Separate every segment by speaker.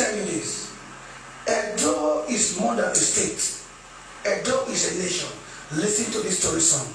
Speaker 1: tell you this. Edo is more than a state. Edo is a nation. Listen to this story song.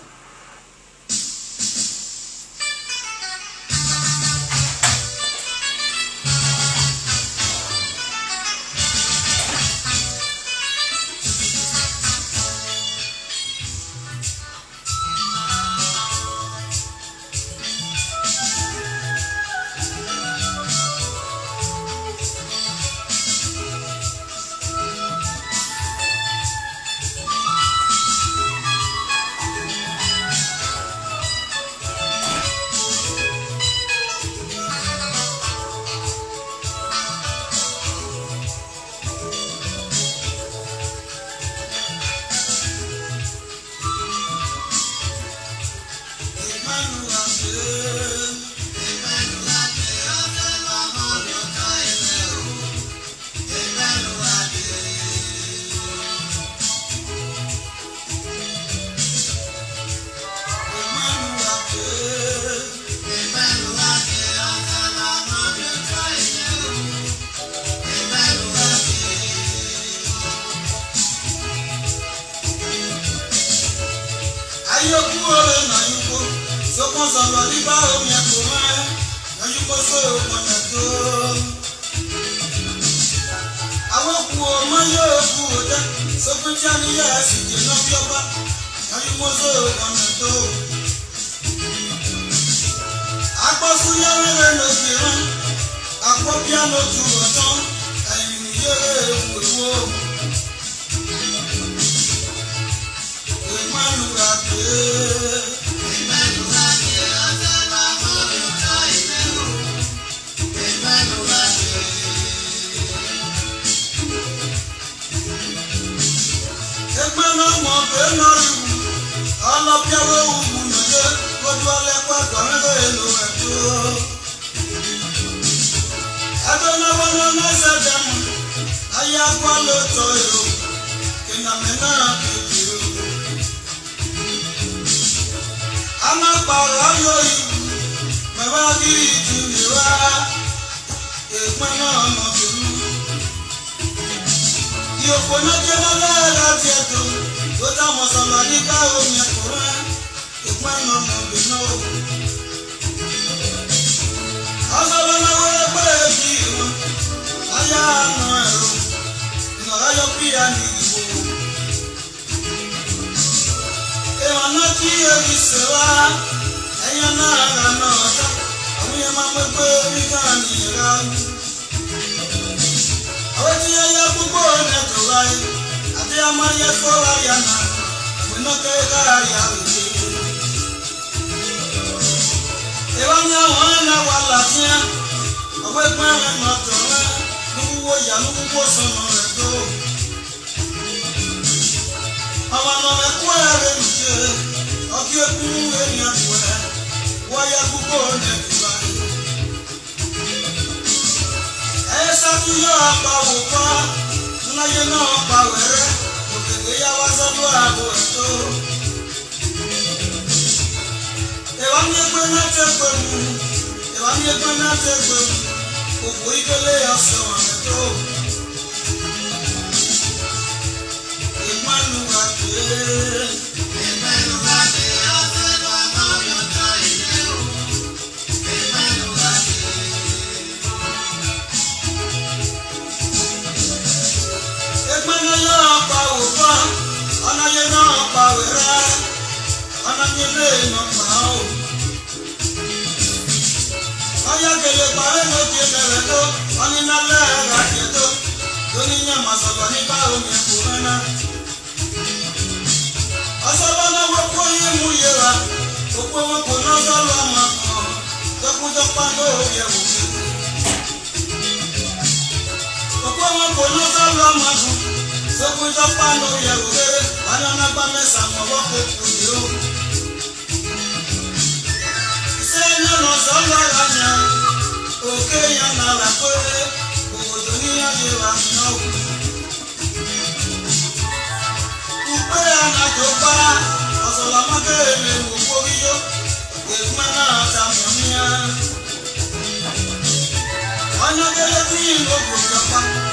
Speaker 2: Onye ga-eti n'obodo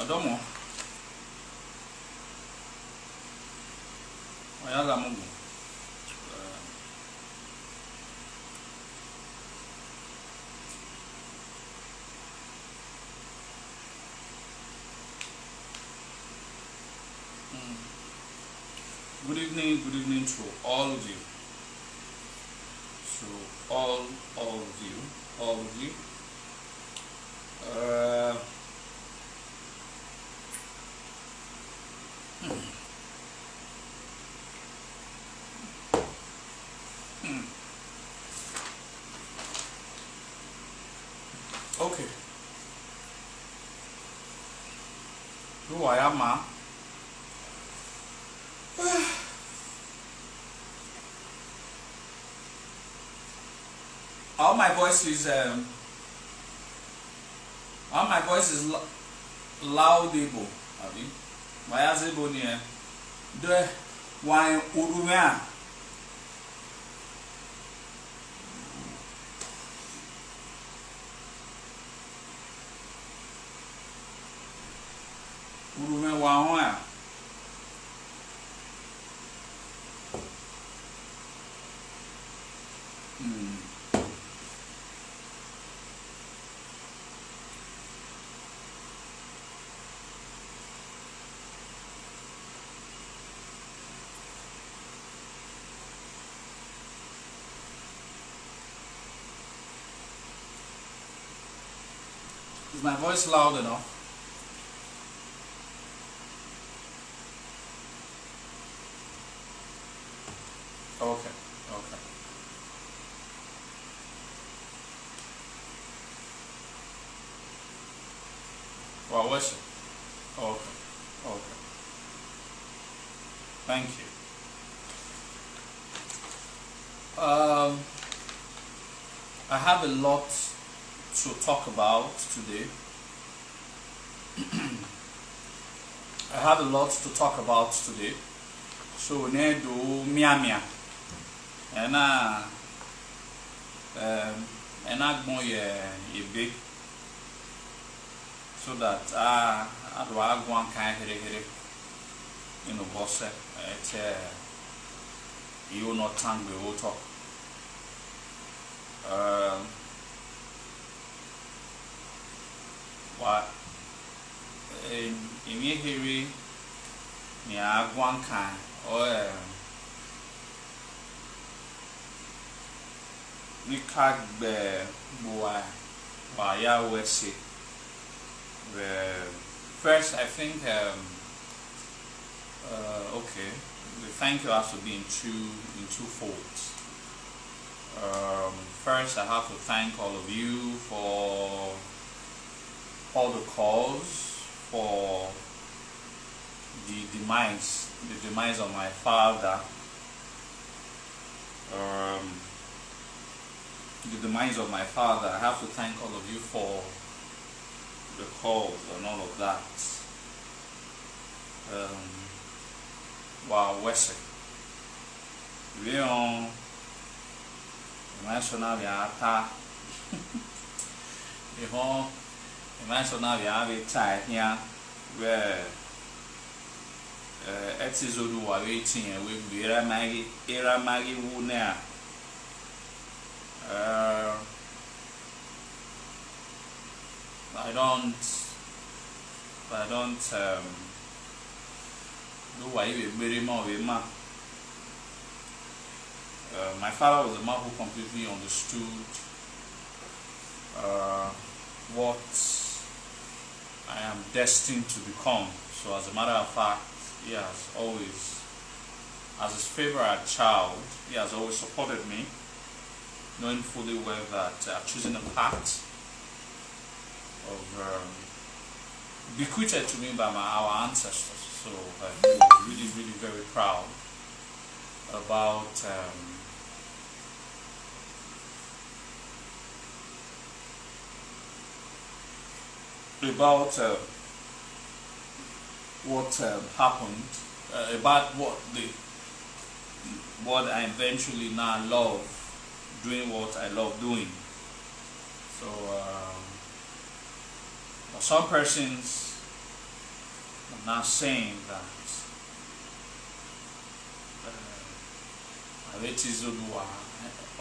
Speaker 2: Adomo. Ayaga Mungu. Good evening to all of you. To all of you. All of you. Okay. Who I am, ma? All my voice is laudable. Abi, my azebo near the wine urumia. Urumia wahwa. Is my voice loud enough? Okay, okay. Well, worship. Okay, okay. Thank you. I have a lot to talk about today. I have a lot to talk about today. So we need to mia and I go ye big so that I do one kind here you know boss you not tongue we will talk. What in here near one kind or Nikag be boy ya wesi. First I think okay, the thank you has to be in two folds. First I have to thank all of you for all the calls, for the demise of my father. The demise of my father. I have to thank all of you for the calls and all of that. Wow, Wesley. We on national yata. National yata here where etizodu wa waiting and we era magi wu na. I don't do why you very more with ma. My father was a man who completely understood what I am destined to become. So as a matter of fact, he has always, as his favorite child, he has always supported me, knowing fully well that I've chosen a path of bequeathed to me by our ancestors. So he was really, really very proud about what happened, about what I eventually now love, doing what I love doing. So some persons are now saying that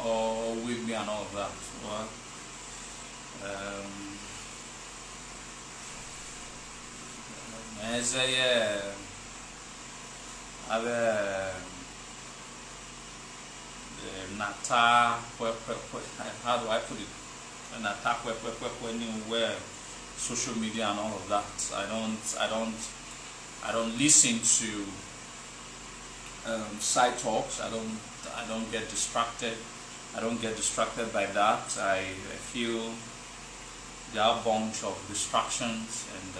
Speaker 2: or with me and all of that. Well, Nata, how do I put it? Nata, anywhere, social media and all of that. I don't listen to side talks. I don't get distracted. I don't get distracted by that. I feel there are a bunch of distractions, and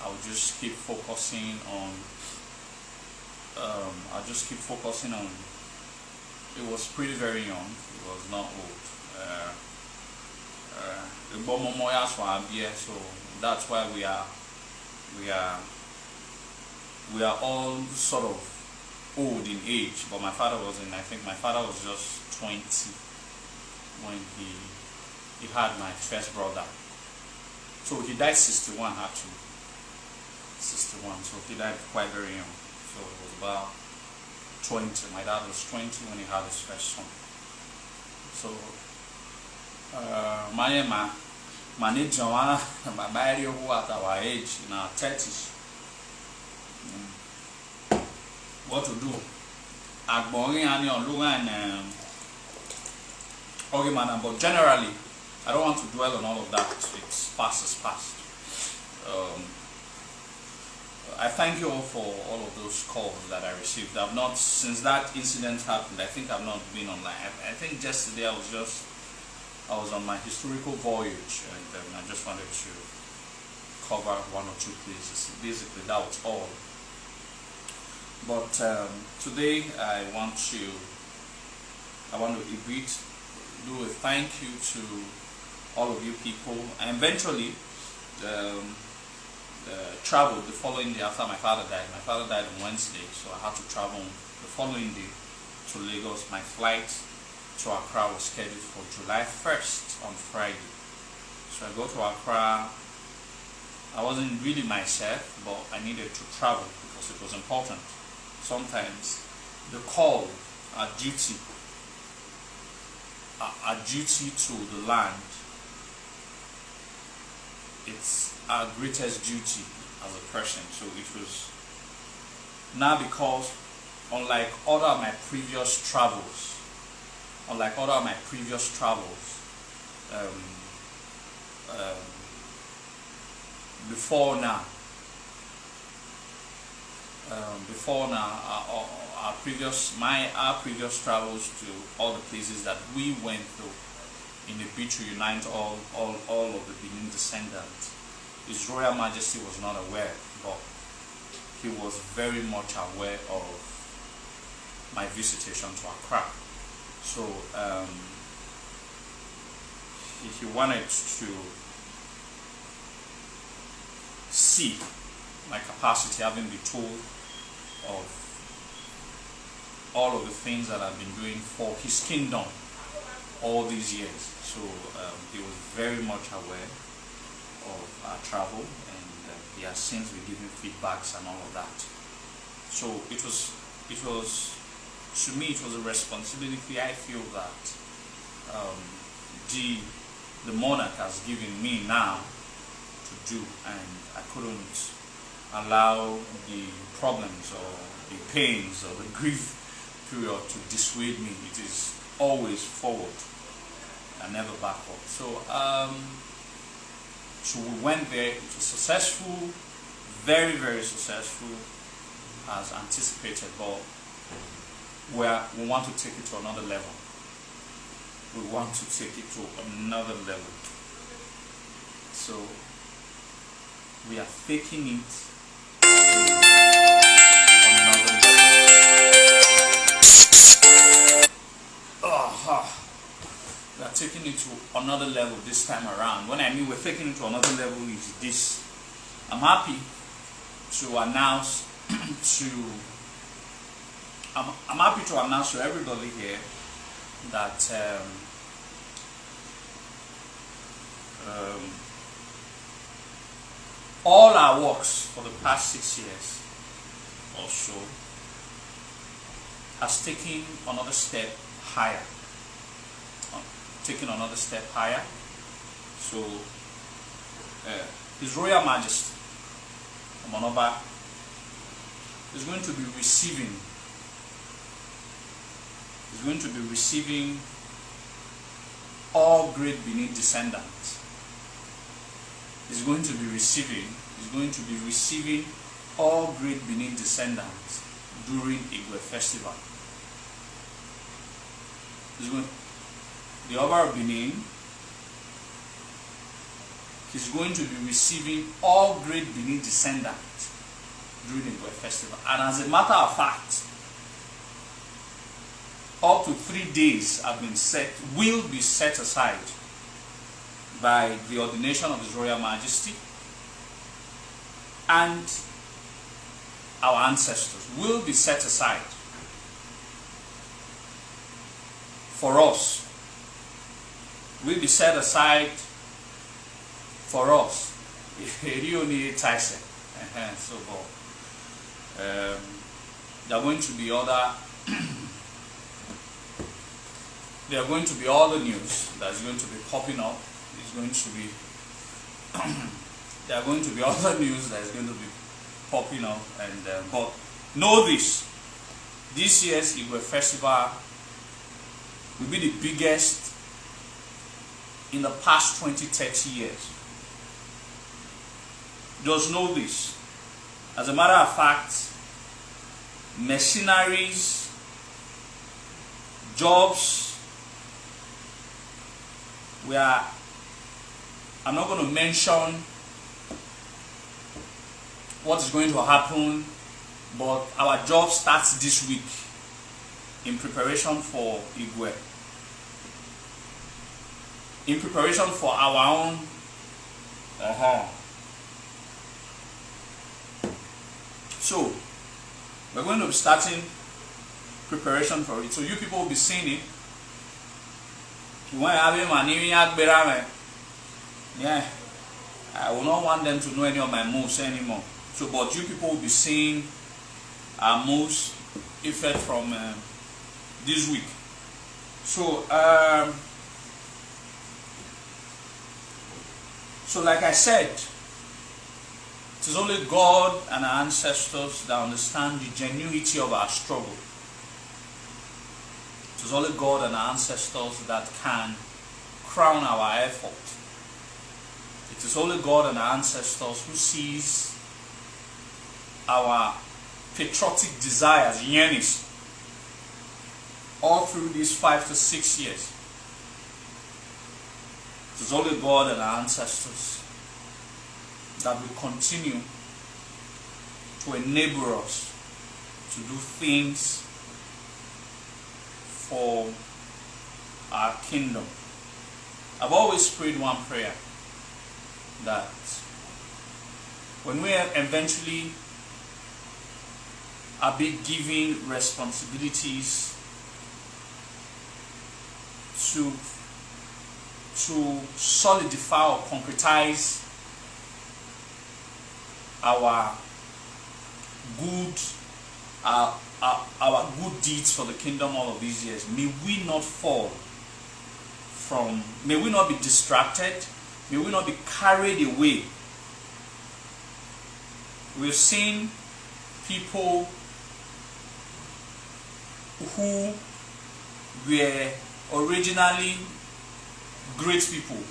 Speaker 2: I'll just keep focusing on. It was pretty very young. It was not old. So that's why we are all sort of old in age. But my father wasn't. I think my father was just 20 when he had my first brother. So he died 61 actually. 61. So he died quite very young. So it was about 20. My dad was 20 when he had his first son. So my Joanna, my body who at our age in our 30s. What to do? Okay, man, but generally, I don't want to dwell on all of that. It's past is past. I thank you all for all of those calls that I received. I've not, since that incident happened, I think I've not been online. I think yesterday I was on my historical voyage, and I just wanted to cover one or two places. Basically, that was all. But today I want to do a thank you to all of you people. I eventually traveled the following day after my father died. My father died on Wednesday, so I had to travel the following day to Lagos. My flight to Accra was scheduled for July 1st on Friday. So I go to Accra. I wasn't really myself, but I needed to travel because it was important. Sometimes the call, our duty to the land, it's our greatest duty as a person. So it was now, because unlike all of my previous travels, before now, our previous travels to all the places that we went through in the bid to unite all of the Benin descendants, His Royal Majesty was not aware, but he was very much aware of my visitation to Accra. So he wanted to see my capacity, having been told of all of the things that I've been doing for his kingdom all these years. So he was very much aware of our travel, and he has since been giving feedbacks and all of that. So it was to me, it was a responsibility I feel that the monarch has given me now to do, and I couldn't allow the problems or the pains or the grief period to dissuade me. It is always forward and never backward. So so we went there. It was successful, very, very successful as anticipated, but we want to take it to another level. We want to take it to another level. So we are taking it to another level. We are taking it to another level this time around. When I mean we're taking it to another level is this. I'm happy to announce I'm happy to announce to everybody here that all our works for the past 6 years or so has taken another step higher. So His Royal Majesty Omonoba is going to be receiving. Is going to be receiving all great Benin descendants. Is going to be receiving. Is going to be receiving all great Benin descendants during Igwe festival. The Oba of Benin is going to be receiving all great Benin descendants during the Igwe festival. And as a matter of fact, up to 3 days will be set aside by the ordination of His Royal Majesty, and our ancestors will be set aside for us. Will be set aside for us. So there are going to be other there are going to be other news that's going to be popping up. It's going to be there are going to be other news that is going to be popping up, and but know this year's Igwe festival will be the biggest in the past 20-30 years. Just know this. As a matter of fact, mercenaries, jobs, I'm not going to mention what is going to happen, but our job starts this week in preparation for Igwe. In preparation for our own So we're going to be starting preparation for it. So you people will be seeing it. Yeah, I will not want them to know any of my moves anymore. So, but you people will be seeing our moves effect from this week. So, so like I said, it is only God and our ancestors that understand the genuinity of our struggle. It is only God and our ancestors that can crown our effort. It is only God and our ancestors who sees our patriotic desires, yearnings, all through these 5 to 6 years. It is only God and our ancestors that will continue to enable us to do things for our kingdom. I've always prayed one prayer, that when we eventually are being given responsibilities to solidify or concretize our good deeds for the kingdom all of these years, may we not fall from, may we not be distracted, may we not be carried away. We've seen people who were originally great people,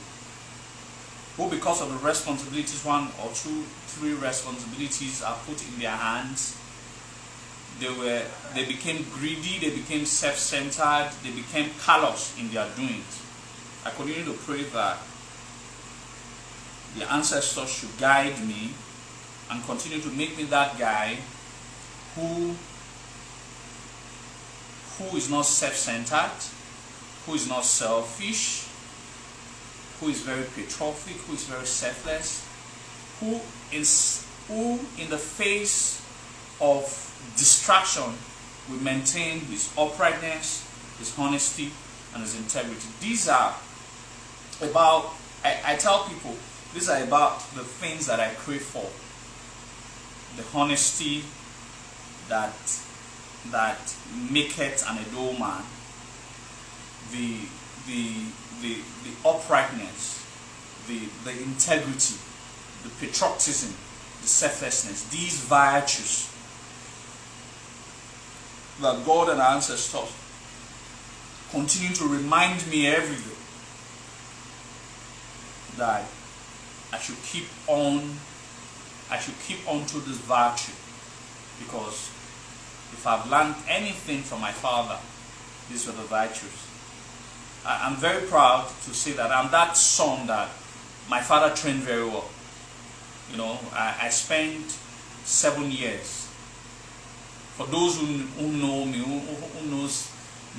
Speaker 2: who because of the responsibilities, 1 or 2, 3 responsibilities are put in their hands, they became greedy, they became self-centered, they became callous in their doings. I continue to pray that the ancestors should guide me and continue to make me that guy who is not self-centered, who is not selfish, who is very patriotic, who is very selfless, who in the face of distraction will maintain his uprightness, his honesty, and his integrity. These are about, I tell people, these are about the things that I crave for. The honesty that maketh an Edo man, the uprightness, the integrity, the patriotism, the selflessness, these virtues that God and our ancestors continue to remind me every day that I should keep on to this virtue, because if I've learned anything from my father, these were the virtues. I'm very proud to say that I'm that son that my father trained very well. You know, I spent 7 years. For those who know me, who knows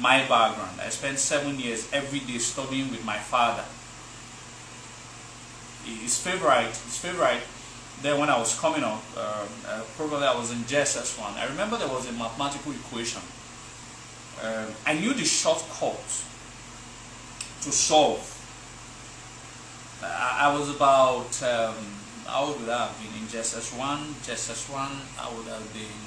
Speaker 2: my background, I spent 7 years every day studying with my father. His favorite. Then when I was coming up, probably I was in JSS1. I remember there was a mathematical equation. I knew the shortcut to solve. I was about, how old would I have been in JSS1? JSS1, I would have been,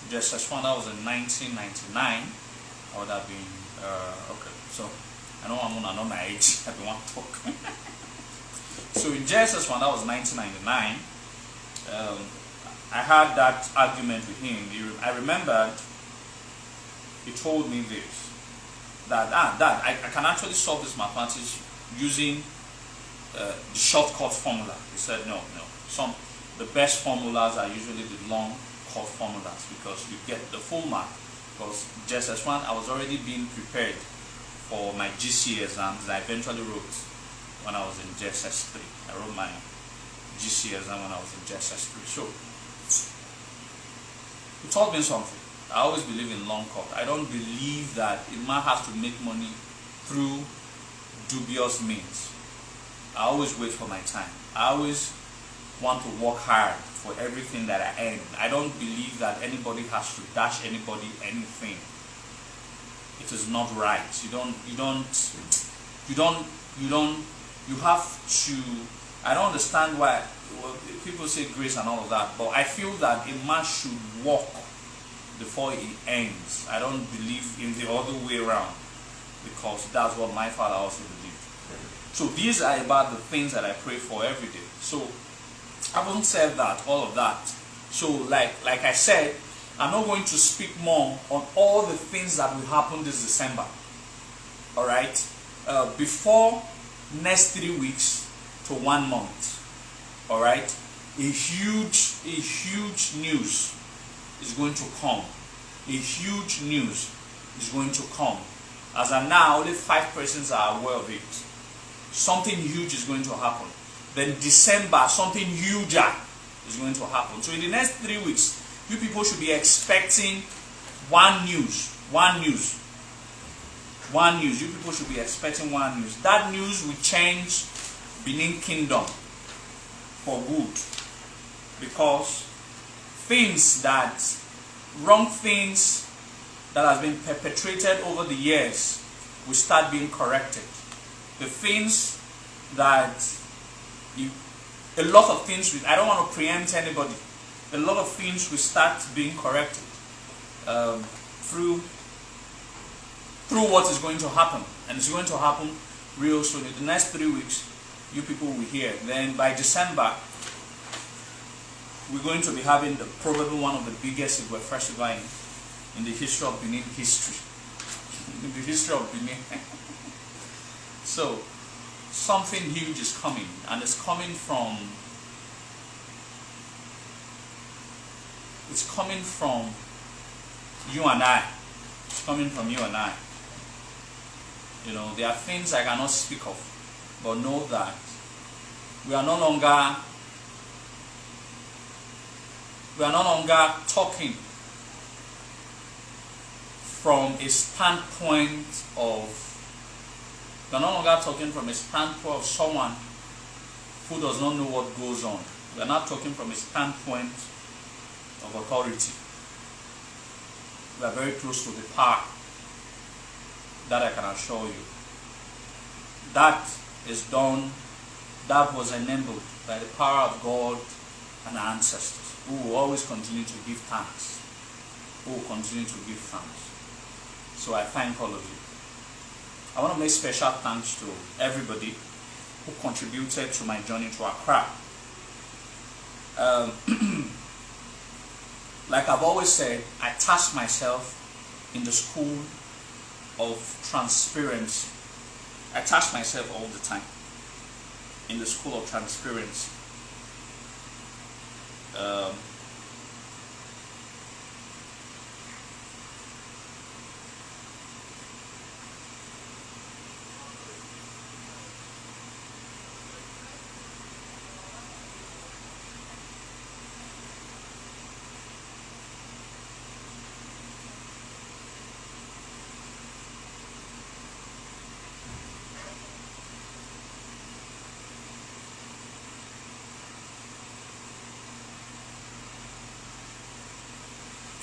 Speaker 2: JSS1, that was in 1999. I would have been, okay, so I know I'm on my age, I don't want to talk. So in JSS1, that was 1999. I had that argument with him. I remembered he told me this, that Dad, I can actually solve this mathematics using the shortcut formula. He said no. The best formulas are usually the long cut formulas, because you get the full mark. Because JSS1, I was already being prepared for my GC exams that I eventually wrote when I was in JSS3. I wrote my GC exam when I was in JSS3. So it taught me something. I always believe in long cut. I don't believe that a man has to make money through dubious means. I always wait for my time. I always want to work hard for everything that I earn. I don't believe that anybody has to dash anybody anything. It is not right. You have to. I don't understand why people say grace and all of that, but I feel that a man should walk before he ends. I don't believe in the other way around, because that's what my father also believed. So these are about the things that I pray for every day. So I won't say that, all of that. So like I said, I'm not going to speak more on all the things that will happen this December. Alright? Before next 3 weeks to 1 month. Alright? A huge news is going to come. A huge news is going to come. As of now, only 5 persons are aware of it. Something huge is going to happen. Then December, something huger is going to happen. So in the next 3 weeks, you people should be expecting one news. You people should be expecting one news. That news will change Benin Kingdom for good. Because wrong things that has been perpetrated over the years will start being corrected. The things that a lot of things, I don't want to preempt anybody, a lot of things will start being corrected through what is going to happen. And it's going to happen real soon. In the next 3 weeks, you people will hear. Then by December, we're going to be having probably one of the biggest Igwe festival in the history of Benin history. In the history of Benin. So, something huge is coming, and it's coming from you and I. It's coming from you and I. You know, there are things I cannot speak of, but know that we are no longer talking from a standpoint of someone who does not know what goes on. We are not talking from a standpoint of authority. We are very close to the power. That I can assure you. That is done, that was enabled by the power of God and our ancestors, who will always continue to give thanks. So I thank all of you. I want to make special thanks to everybody who contributed to my journey to Accra. like I've always said, I task myself in the school of transparency. I task myself all the time in the school of transparency.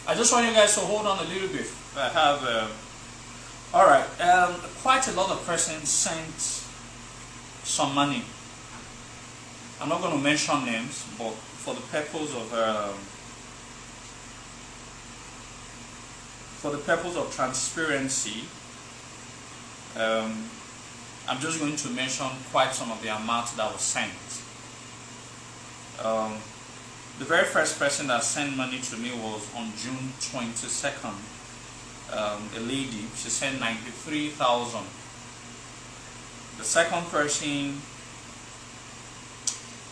Speaker 2: I just want you guys to hold on a little bit. I have, all right, quite a lot of persons sent some money. I'm not going to mention names, but for the purpose of transparency, I'm just going to mention quite some of the amount that was sent. The very first person that sent money to me was on June 22nd. A lady, she sent 93,000. The second person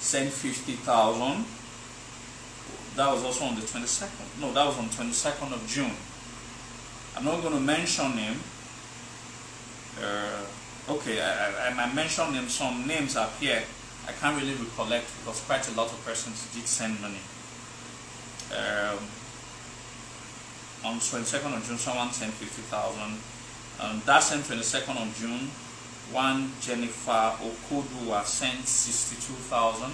Speaker 2: sent 50,000. That was also on the 22nd. No, that was on 22nd of June. I'm not going to mention him. Okay, I mentioned him. Some names appear. I can't really recollect because quite a lot of persons did send money. On 22nd of June, someone sent 50,000. That sent 22nd of June. One Jennifer Okodua sent 62,000.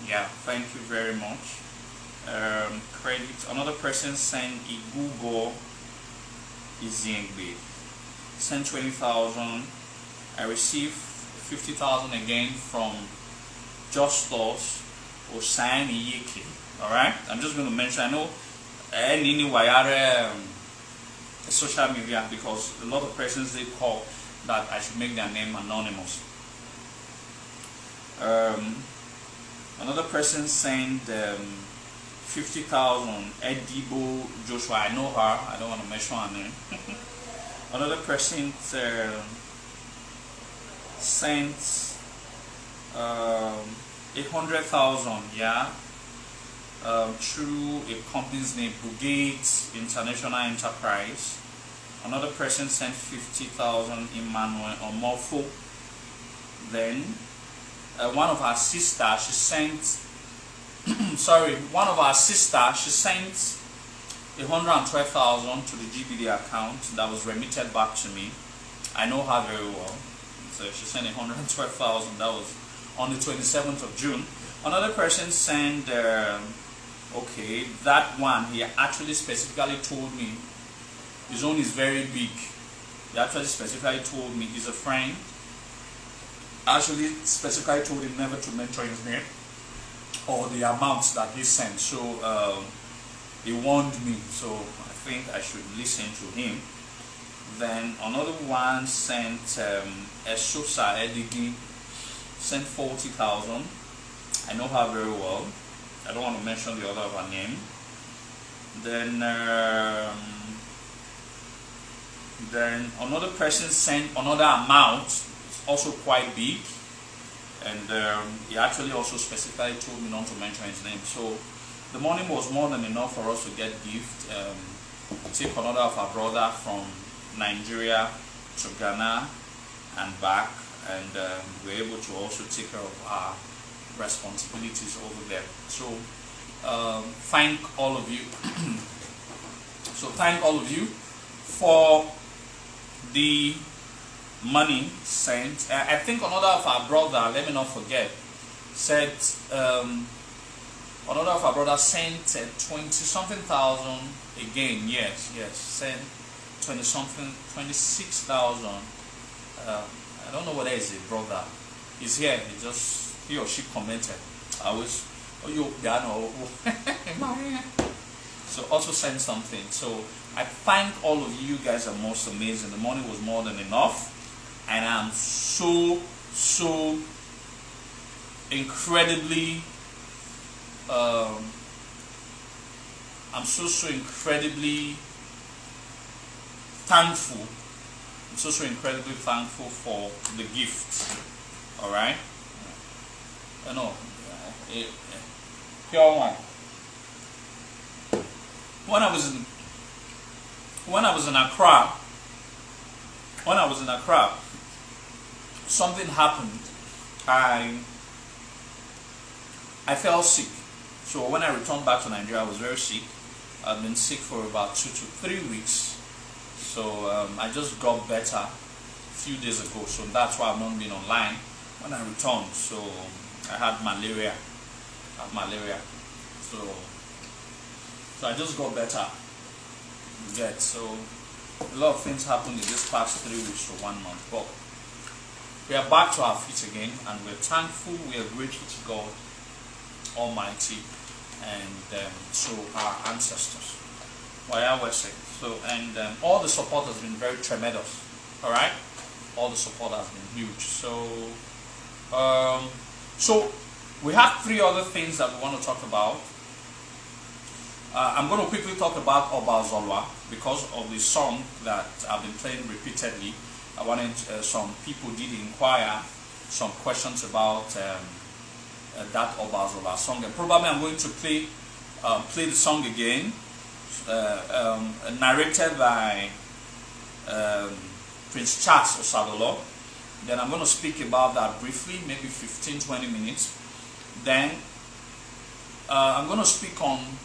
Speaker 2: Yeah, thank you very much. Credit. Another person sent Igugo Isee, sent 20,000. I received 50,000 again from Justus Osani Yiki. Alright, I'm just going to mention, I know any wire social media, because a lot of persons they call that I should make their name anonymous. Another person sent 50,000. Edibo Joshua, I know her, I don't want to mention her name. Another person sent 100,000, yeah, through a company's name, Bugate International Enterprise. Another person sent 50,000, Emmanuel Omofo. Then one of our sisters, she sent sorry, one of our sisters, she sent 112,000 to the GBD account that was remitted back to me. I know her very well. So she sent 112,000. That was on the 27th of June. Another person sent, okay, that one, he actually specifically told me, his own is very big. He actually specifically told me, he's a friend. Actually specifically told him never to mention his name or the amounts that he sent. So he warned me, so I think I should listen to him. Then another one sent Esosa Edigi, sent 40,000. I know her very well. I don't want to mention the other of her name. Then another person sent another amount, it's also quite big, and he actually also specifically told me not to mention his name. So the money was more than enough for us to get gift. Take another of our brother from Nigeria to Ghana and back, and we were able to also take care of our responsibilities over there. So thank all of you. So thank all of you for the money sent. I think another of our brother, let me not forget, said another of our brothers sent 20-something thousand again. Yes, sent 20-something, 26,000. I don't know whether it's a brother. He's here. He or she commented. I was, oh, you piano. So also send something. So I thank all of you. You guys are most amazing. The money was more than enough, and I'm so incredibly I'm so incredibly thankful. I'm so incredibly thankful for the gift. All right. You know, pure one. When I was in Accra, something happened. I fell sick. So when I returned back to Nigeria, I was very sick. I've been sick for about 2 to 3 weeks. So I just got better a few days ago. So that's why I've not been online when I returned. So I had malaria. So I just got better. So a lot of things happened in this past 3 weeks to 1 month. But we are back to our feet again, and we're thankful. We are grateful to God Almighty and to our ancestors. So all the support has been very tremendous. All right, all the support has been huge. So we have 3 other things that we want to talk about. I'm going to quickly talk about Obazolwa because of the song that I've been playing repeatedly. I wanted some people did inquire some questions about that Obazolwa song, and probably I'm going to play the song again, narrated by Prince Charles Osadolo. Then I'm going to speak about that briefly, maybe 15-20 minutes. Then I'm going to speak on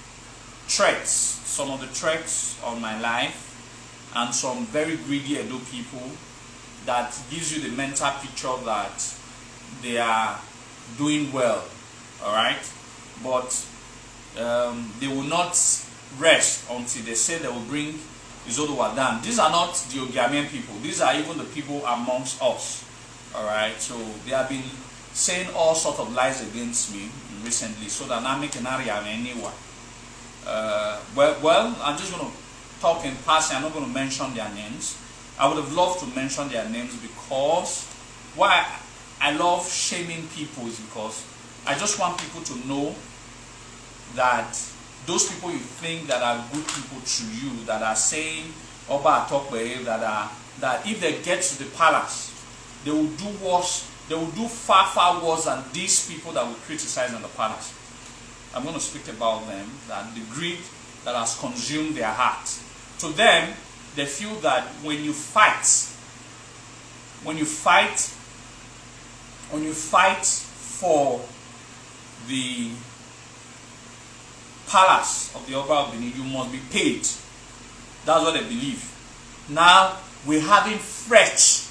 Speaker 2: threats, some of the threats on my life, and some very greedy Edo people that gives you the mental picture that they are doing well, all right, but they will not rest until they say they will bring Izodowa down. These are not the Ogiamian people. These are even the people amongst us, all right. So they have been saying all sorts of lies against me recently, so that I'm making area anyway. Well, I'm just going to talk in passing. I'm not going to mention their names. I would have loved to mention their names because why I love shaming people is because I just want people to know that those people you think that are good people to you, that are saying Oba Atokwe, that if they get to the palace, they will do worse. They will do far worse than these people that will criticize in the palace. I'm going to speak about them, that the greed that has consumed their heart. To them, they feel that when you fight for the palace of the Oba of Benin, you must be paid. That's what they believe. Now we're having fresh.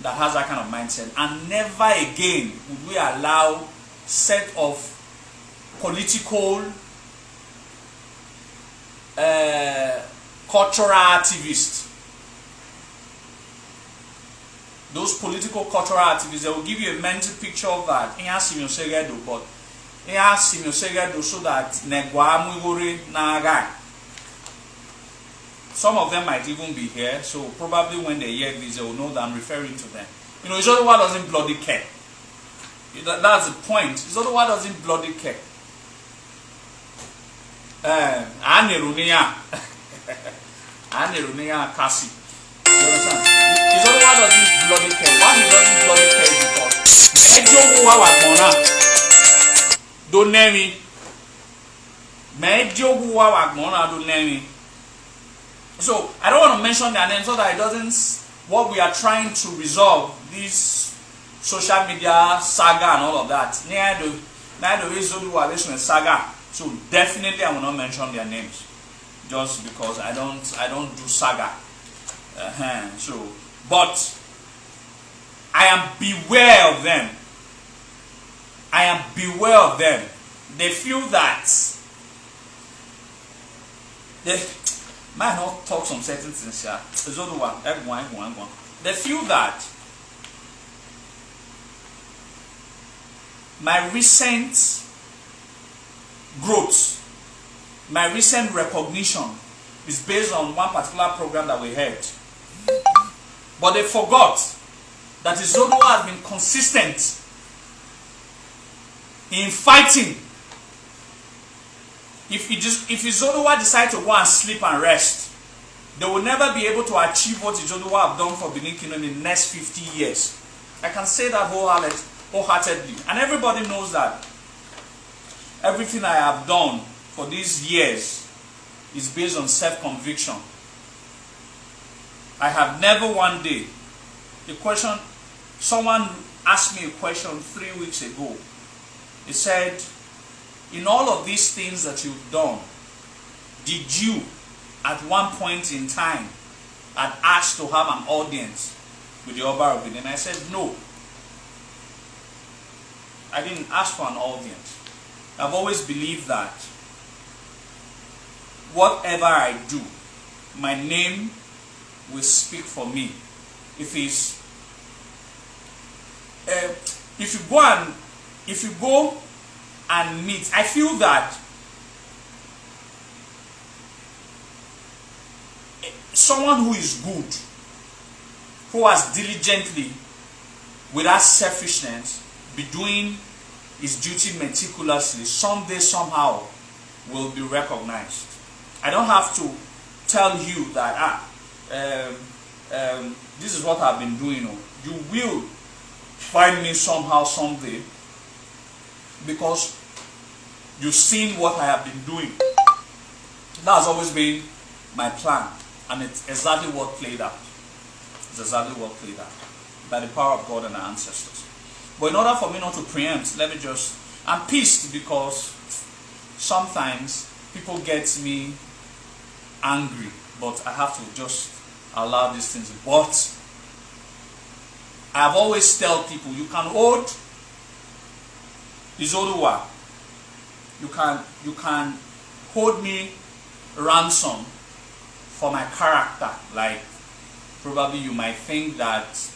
Speaker 2: That has that kind of mindset, and never again would we allow set of political cultural activists. Those political cultural activists, they will give you a mental picture of that. So that some of them might even be here, so probably when they hear this, they will know that I'm referring to them. You know, Izodowa doesn't bloody care. That's the point. Izodowa doesn't bloody care. Anerunia Kasi. You understand? Izodowa doesn't bloody care. Why he doesn't bloody care is because don't name me. Don't name me. So I don't want to mention their names so that it doesn't. What we are trying to resolve this social media saga and all of that. Saga. So definitely I will not mention their names, just because I don't do saga. So, but I am beware of them. They feel that they might not talk some certain things here. They feel that my recent growth, my recent recognition is based on one particular program that we had. But they forgot that Izodowa has been consistent in fighting. If Izoduwa decide to go and sleep and rest, they will never be able to achieve what Izoduwa have done for Benin Kingdom in the next 50 years. I can say that wholeheartedly. And everybody knows that everything I have done for these years is based on self-conviction. I have never one day, someone asked me a question 3 weeks ago. He said, in all of these things that you've done, did you at one point in time had asked to have an audience with the Oba of Benin? And I said, no. I didn't ask for an audience. I've always believed that whatever I do, my name will speak for me. If you go and meet, I feel that someone who is good, who has diligently, without selfishness, be doing his duty meticulously, someday, somehow, will be recognized. I don't have to tell you that, this is what I've been doing. You will find me somehow, someday, because you've seen what I have been doing. That has always been my plan, and it's exactly what played out. It's exactly what played out by the power of God and our ancestors. But in order for me not to preempt, I'm pissed because sometimes people get me angry, but I have to just allow these things. But I've always tell people, you can hold Izoduwa, you can hold me ransom for my character. Like, probably you might think that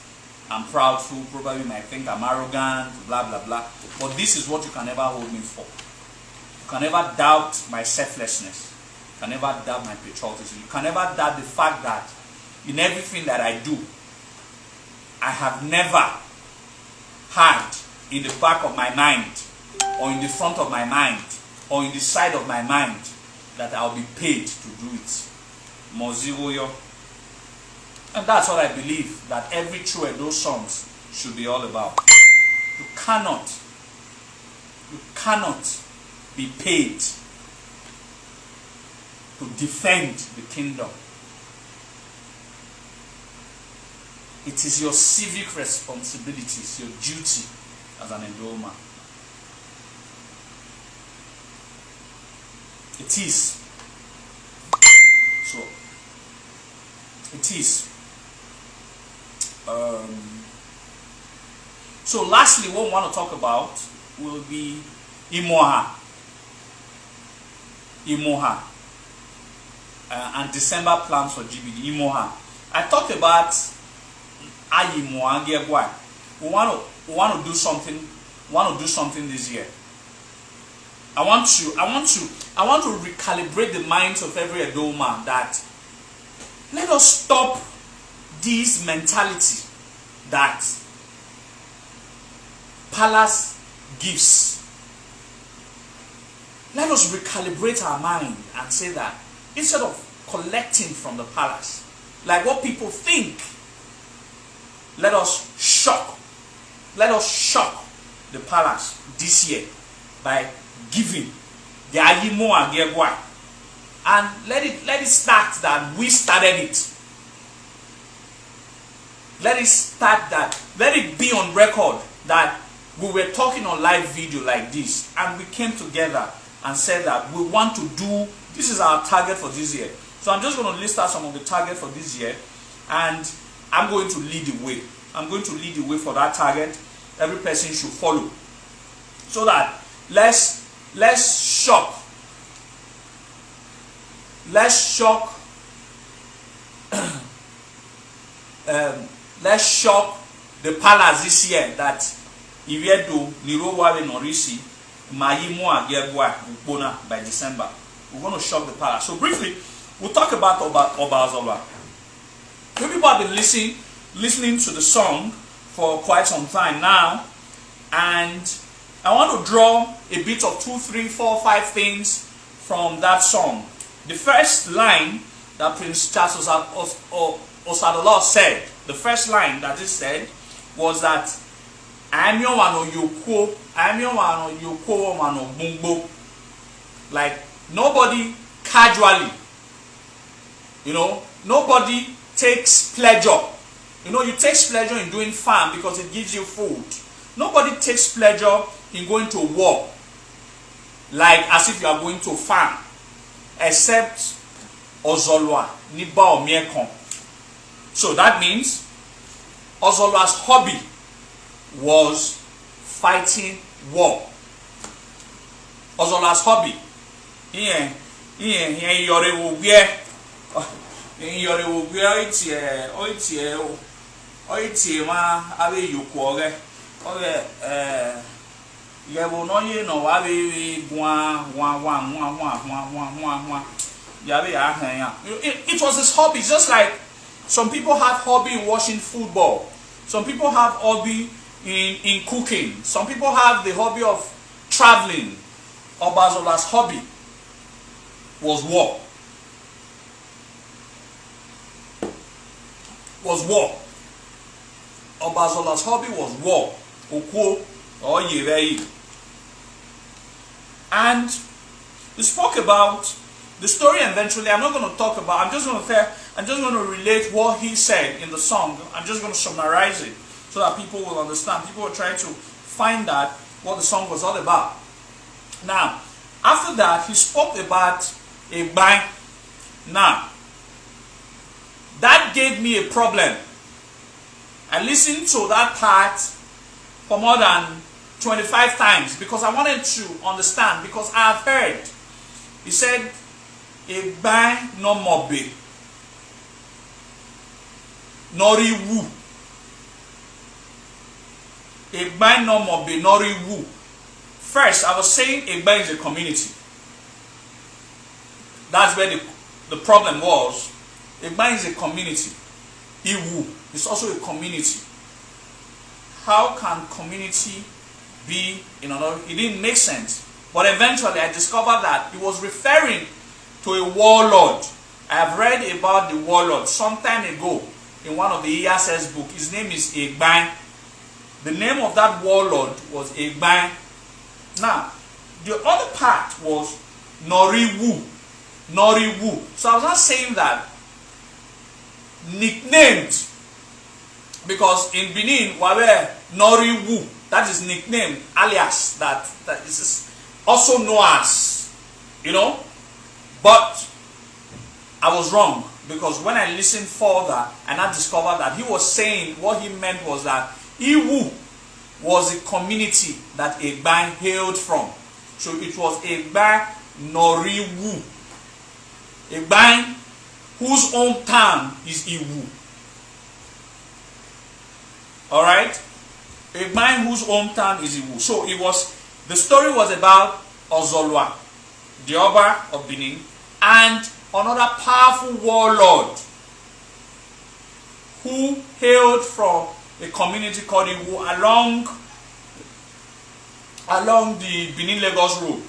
Speaker 2: I'm proudful, probably you might think I'm arrogant, blah blah blah. But this is what you can never hold me for. You can never doubt my selflessness. You can never doubt my patriotism. You can never doubt the fact that in everything that I do, I have never had in the back of my mind, or in the front of my mind, or in the side of my mind, that I'll be paid to do it. Mozigoyo. And that's what I believe that every true Edo songs should be all about. You cannot be paid to defend the kingdom. It is your civic responsibility, it's your duty as an Edo man. It is. So, it is. So lastly, what we want to talk about will be Imoha. And December plans for GBD. Imoha. I talked about Ayimoha. We want to do something. This year. I want to recalibrate the minds of every Edo man that let us stop this mentality that palace gives. Let us recalibrate our mind and say that instead of collecting from the palace, like what people think, let us shock the palace this year by giving the Ayimo and Gegwa. And let it start that we started it. Let it start that. Let it be on record that we were talking on live video like this, and we came together and said that we want to do, this is our target for this year. So I'm just going to list out some of the targets for this year, and I'm going to lead the way. I'm going to lead the way for that target. Every person should follow. So that let's shock the palace this year that Iviedo Nirowawe Norisi Mayimo Agiagwa Bukbona by December. We're going to shock the palace. So briefly, we'll talk about Obazoba. People have been listening to the song for quite some time now, and I want to draw a bit of 2, 3, 4, 5 things from that song. The first line that Prince Charles Osadolo said, the first line that he said was that I'm your one or you like nobody casually, nobody takes pleasure. You take pleasure in doing farm because it gives you food. Nobody takes pleasure in going to war like as if you are going to farm, except Ozolwa, Niba or Miekon. So that means Ozolwa's hobby was fighting war. Ozolwa's hobby. It was his hobby, just like some people have hobby in watching football. Some people have hobby in cooking. Some people have the hobby of traveling. Obazola's hobby was war. Obazola's hobby was war. Okuo or Yirei. And we spoke about the story eventually. I'm not going to talk about, I'm just going to relate what he said in the song. I'm just going to summarize it so that people will understand. People will try to find out what the song was all about. Now, after that, he spoke about a bang. Now, that gave me a problem. I listened to that part for more than 25 times because I wanted to understand, because I have heard. He said, a bang no mobe, nori wu. A bang no mobe, nori wu. First, I was saying a bang is a community. That's where the problem was. A bang is a community. Iwu is also a community. How can community be in another? It didn't make sense. But eventually I discovered that it was referring to a warlord. I have read about the warlord some time ago in one of the ESS books. His name is Egban. The name of that warlord was Egban. Now, the other part was Noriwu. Noriwu. So I was not saying that nicknamed, because in Benin, Wawe Noriwu, that is nickname, alias, that is also known as, but I was wrong, because when I listened further and I discovered that he was saying, what he meant was that Iwu was a community that Egban hailed from. So it was Egban Noriwu. Egban whose own town is Iwu. Alright? Egban whose own town is Iwu. So the story was about Ozolwa, the Oba of Benin, and another powerful warlord who hailed from a community called Iwu along the Benin-Lagos road.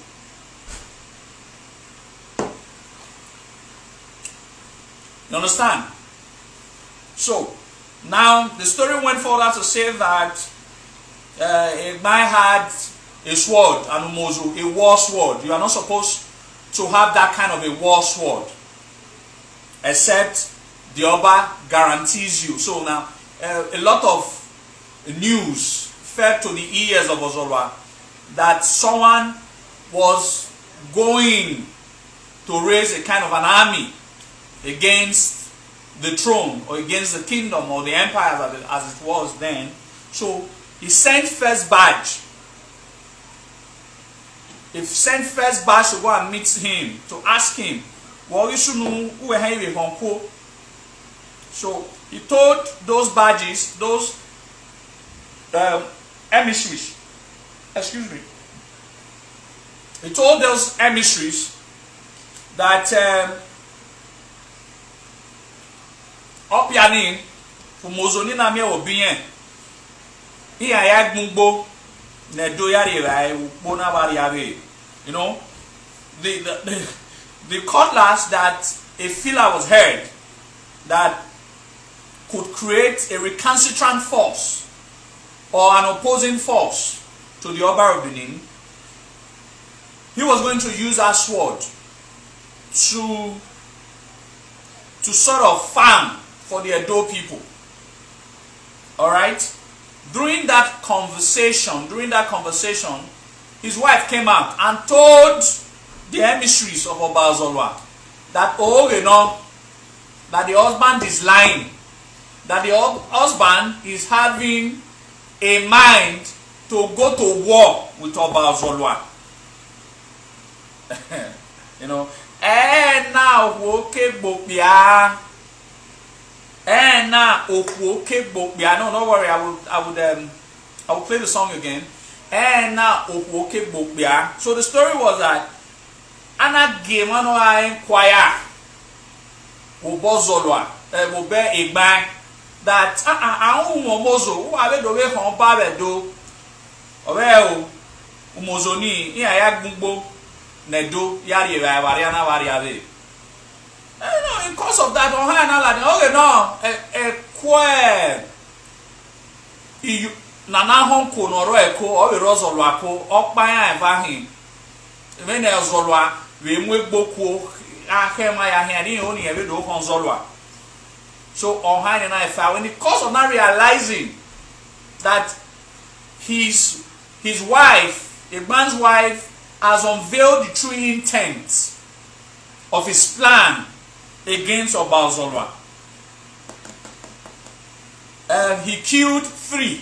Speaker 2: You understand? So, now the story went further to say that Egban had a sword, and Umozu, a war sword. You are not supposed to have that kind of a war sword, except the Oba guarantees you. So now, a lot of news fed to the ears of Ozolwa that someone was going to raise a kind of an army against the throne or against the kingdom or the empire as it was then. So he sent first badge. He sent first badge to go and meet him, to ask him, so he told those badges, those emissaries, he told those emissaries that Opianin for Mozoni na me obien. He ayag mungbo You know, the cutlass that a filler was heard that could create a recalcitrant force or an opposing force to the Oba of Benin, he was going to use that sword to sort of farm for the Edo people. Alright? During that conversation, his wife came out and told the emissaries of Oba Zolwa that, oh, you know, that the husband is lying, that the husband is having a mind to go to war with Oba Zolwa. You know, now okay bopia. Now okay bopia. No, don't worry. I will play the song again. Now okay bopia. So the story was that Anna game no I inquire. Oba Zolwa. Obe Igban. That umozo. Who are do we hon ba be do. Obe umozoni. Iya ya gbugbo. Nedo yari variana variave. No, in course of that, on high and okay, no, Nana Honko noro eko or Rosolwako, Okbaya and Vahin. When there's Zolwa, we move Boko, Akemaya Hani only a little on Zolwa. So on high and I found in the course of not realizing that his wife, a man's wife, has unveiled the true intent of his plan against Oba Zolwa. He killed 3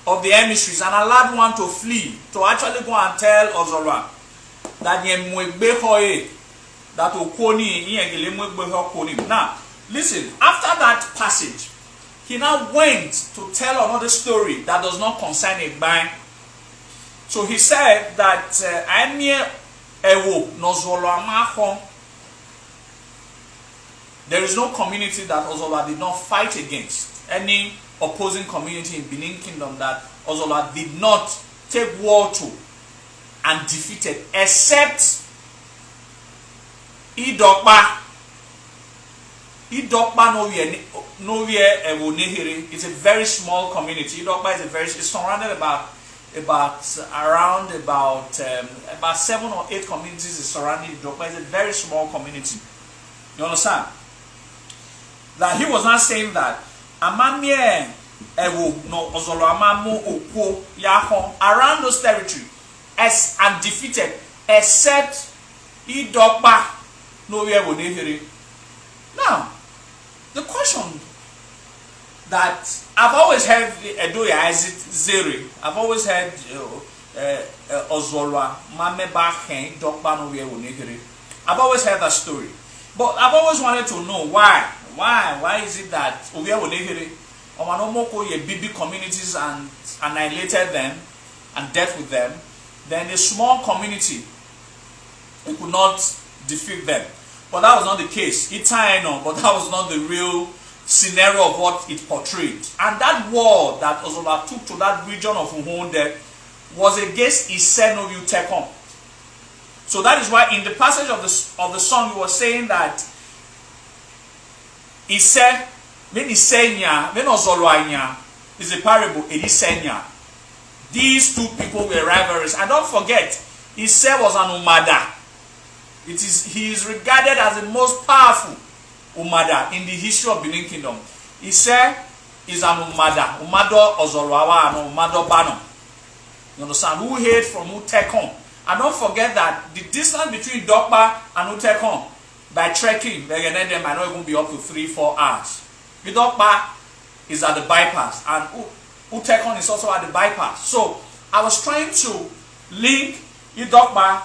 Speaker 2: of the emissaries and allowed one to flee, to actually go and tell Ozolwa that now, listen, after that passage, he now went to tell another story that does not concern Igban. So he said that there is no community that Ozolwa did not fight against. Any opposing community in Benin Kingdom that Ozolwa did not take war to and defeated, except Idokpa. Idokpa nowhere it's a very small community. Idokpa is it's surrounded about 7 or 8 communities is surrounding Idokpa. It's a very small community. You understand? That he was not saying that Amamie Ewo no Ozolwa Amamu Okwo Yahon around those territories as undefeated except Idokpa nowhere would they hear it. Now, the question that I've always heard Isee, I've always heard Ozolwa Mameba Hen Dokpa nowhere would they hear it. I've always heard that story. But I've always wanted to know why. Why is it that Owe Olehere Omanomoko ye big communities and annihilated them and dealt with them, then a small community it could not defeat them. But that was not the case. But that was not the real scenario of what it portrayed. And that war that Ozolwa took to that region of Uhonde was against Isee no Tekom. So that is why in the passage of the song he was saying that Isee, when Isenya, when Ozolwa is a parable, it is Isenya. These 2 people were rivalries. And don't forget, Isee was an Umada. He is regarded as the most powerful Umada in the history of Benin Kingdom. Isee is an Umada. Umado Ozolwa and Umado Bano. You understand? Who hailed from Utekon. And don't forget that the distance between Dokpa and Utekon, by trekking, they might not even be up to 3-4 hours. Udokpa is at the bypass, and Utekon is also at the bypass. So I was trying to link Udokpa,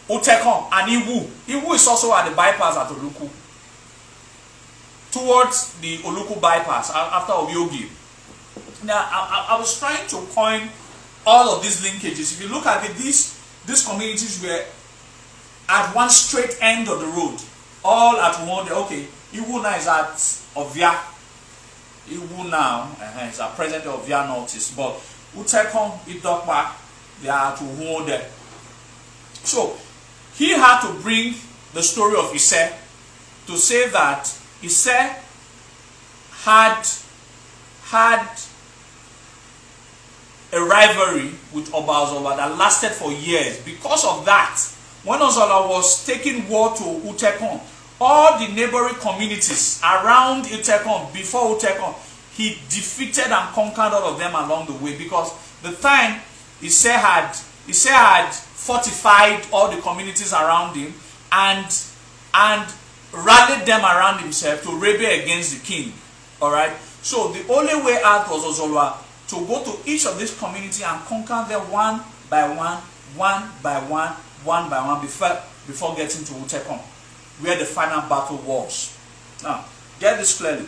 Speaker 2: Utekon, and Iwu. Iwu is also at the bypass at Oluku, towards the Oluku bypass after Obiogi. Now I was trying to coin all of these linkages. If you look at it, these communities were at one straight end of the road, all at one. Okay, Iwu now is at Ovia. Iwu now is at present Ovia Northeast, but Utekon Idokpa, they are to hold them. So he had to bring the story of Isee to say that Isee had a rivalry with Oba Ozola that lasted for years. Because of that, when Ozola was taking war to Utekon, all the neighboring communities around Utekon, before Utekon, he defeated and conquered all of them along the way, because the time Isee had fortified all the communities around him and rallied them around himself to rebel against the king. Alright? So the only way out was Ozola to go to each of these communities and conquer them one by one before getting to Utekon, where the final battle was. Now, get this clearly.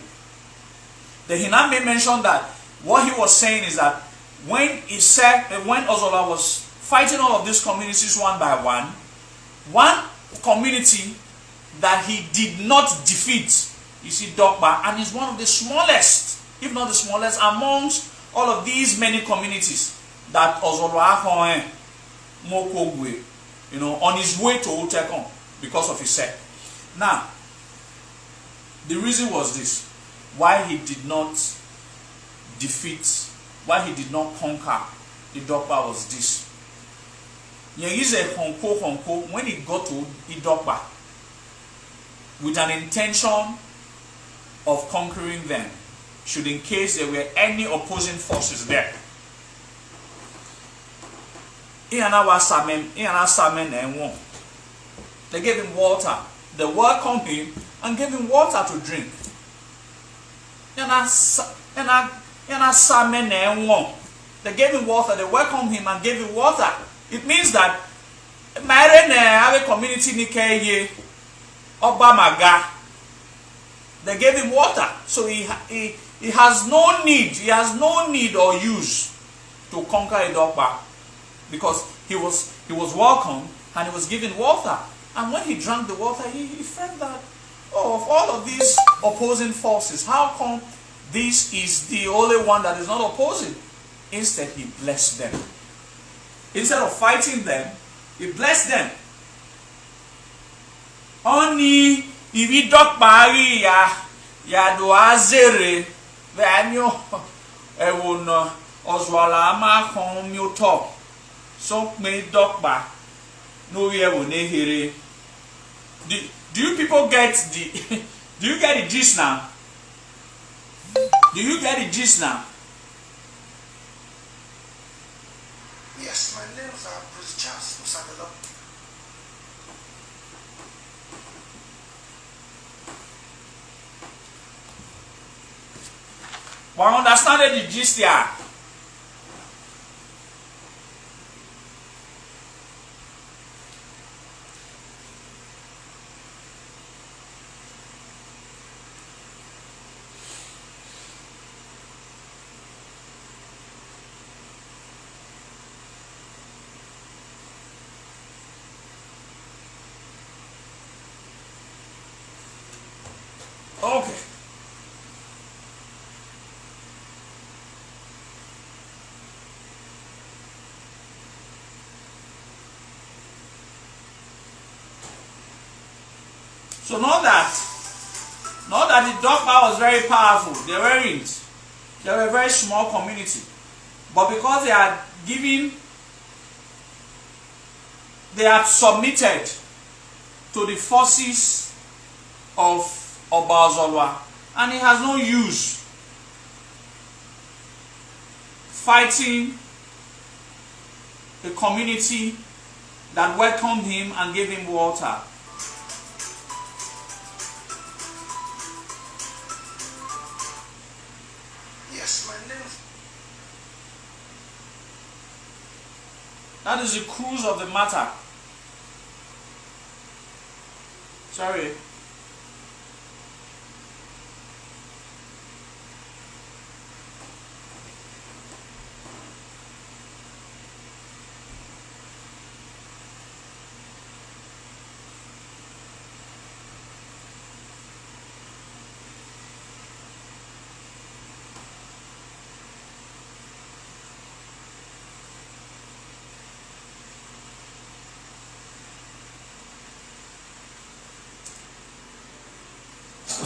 Speaker 2: The Hiname mentioned that what he was saying is that when Ozola was fighting all of these communities one by one community that he did not defeat, you see, Dokpa, and is one of the smallest, if not the smallest, amongst all of these many communities that Ozola Mokogwe, on his way to Utekon because of Isee. Now, the reason was this: why he did not defeat, why he did not conquer Idokpa was this. When he got to Idokpa with an intention of conquering them, should in case there were any opposing forces there. They gave him water. They welcomed him and gave him water to drink. They gave him water, they welcomed him and gave him water. It means that have a community they gave him water. So he has no need or use to conquer Idokpa, because he was welcomed and he was given water. And when he drank the water, he felt that, of all of these opposing forces, how come this is the only one that is not opposing? Instead, he blessed them. Instead of fighting them, he blessed them. Oni Idokpa ya do azere venyo ewon Ozola ma kon mi to so me Idokpa no ye wo ne here. Do you people get the do you get the gist now? Do you get the gist now?
Speaker 1: Yes, my nails are Bruce Charles Musadelo.
Speaker 2: But understand the gist here. Okay. So know that the Dokpa was very powerful. They weren't. They were a very small community. But because they had submitted to the forces of Oba Ozola, and he has no use fighting a community that welcomed him and gave him water.
Speaker 1: Yes, my name.
Speaker 2: That is the cruise of the matter. Sorry.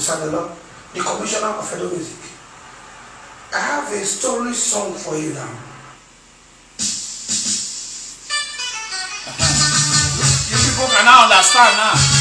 Speaker 1: Osadelo, the commissioner of Edo Music. I have a story song for you now.
Speaker 2: You people can now understand now.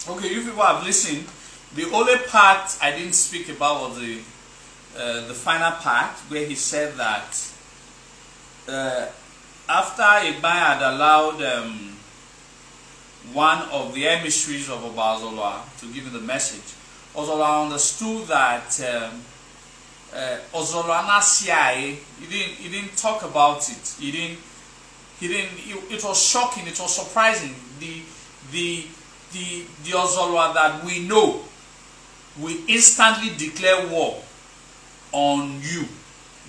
Speaker 2: Okay, you people have listened. The only part I didn't speak about was the final part where he said that after Igbai had allowed one of the emissaries of Obazola to give him the message, Ozola understood that Ozola Nasiai, he didn't talk about it. It was shocking, it was surprising. The Ozolwa that we know will instantly declare war on you,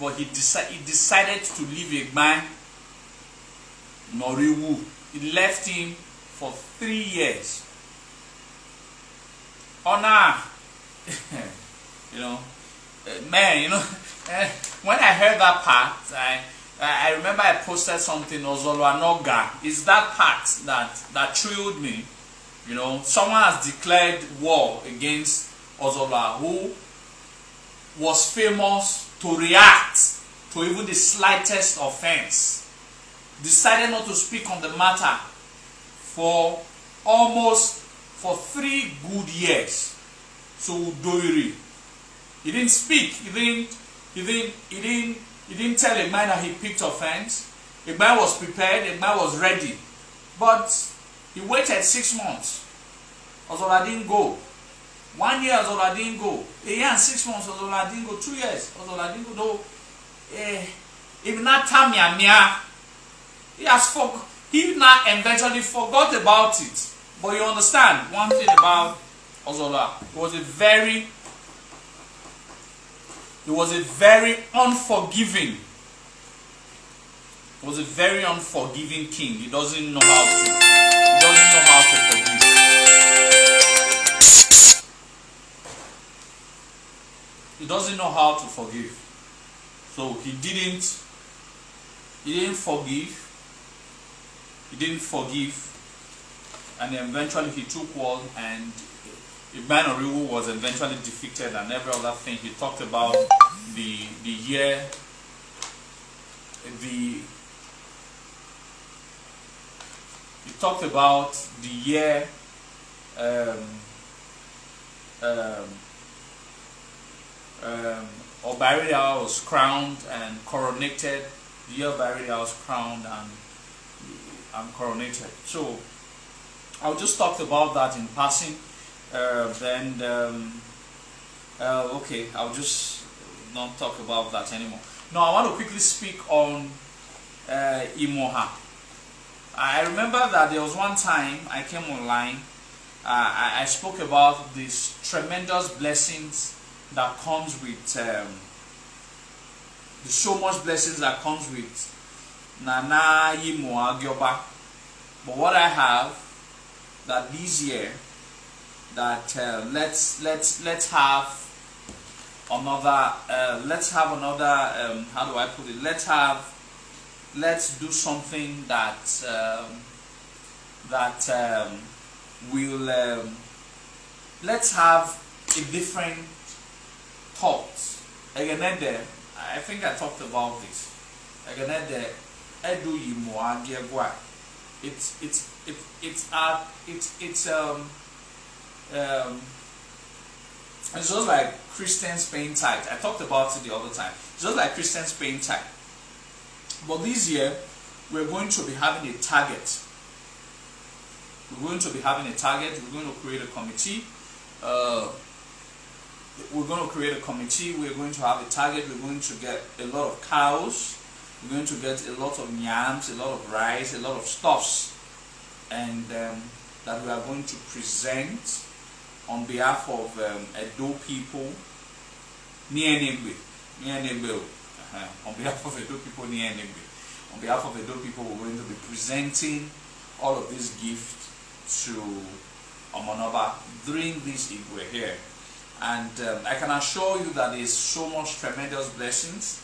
Speaker 2: but he decided to leave Igbai Noriwu. He left him for 3 years. Honor, man, when I heard that part, I remember I posted something, Ozolwa Noga. It's that part that thrilled me. Someone has declared war against Ozolwa, who was famous to react to even the slightest offense. Decided not to speak on the matter for 3 good years. So Doiri, he didn't speak. He didn't tell Igbai that he picked offense. Igbai was prepared. Igbai was ready, but he waited 6 months. Ozolwa didn't go. 1 year, Ozolwa didn't go. A year and 6 months, Ozolwa didn't go. 2 years, Ozolwa didn't go. If not Tamia, he now eventually forgot about it. But you understand one thing about Ozolwa, he was a very unforgiving. He was a very unforgiving king. He doesn't know how to forgive. He doesn't know how to forgive. So he didn't forgive. And eventually he took war, and Igbai Noriwu was eventually defeated and every other thing. He talked about the year Obarida was crowned and coronated. The year Obarida was crowned and coronated. So I'll just talk about that in passing. Okay, I'll just not talk about that anymore. Now I want to quickly speak on Imoha. I remember that there was one time I came online. I spoke about these tremendous blessings that comes with the so much blessings that comes with Nana Imoha Gyoba. But what I have that this year, that let's have another how do I put it, let's do something that will let's have a different thought. Again, I think I talked about this. Again, edu Imoha Gyoba. It's just like Christians paying tithe. I talked about it the other time. It's just like Christians paying tithe. But this year, we're going to be having a target. We're going to create a committee. we're going to create a committee, we're going to have a target, we're going to get a lot of cows, we're going to get a lot of yams, a lot of rice, a lot of stuffs, and that we are going to present on behalf of Edo people near Negbe. On behalf of Edo people near Negbe. On behalf of Edo people, we're going to be presenting all of these gifts to Omonoba during this Igwe here. And I can assure you that there's so much tremendous blessings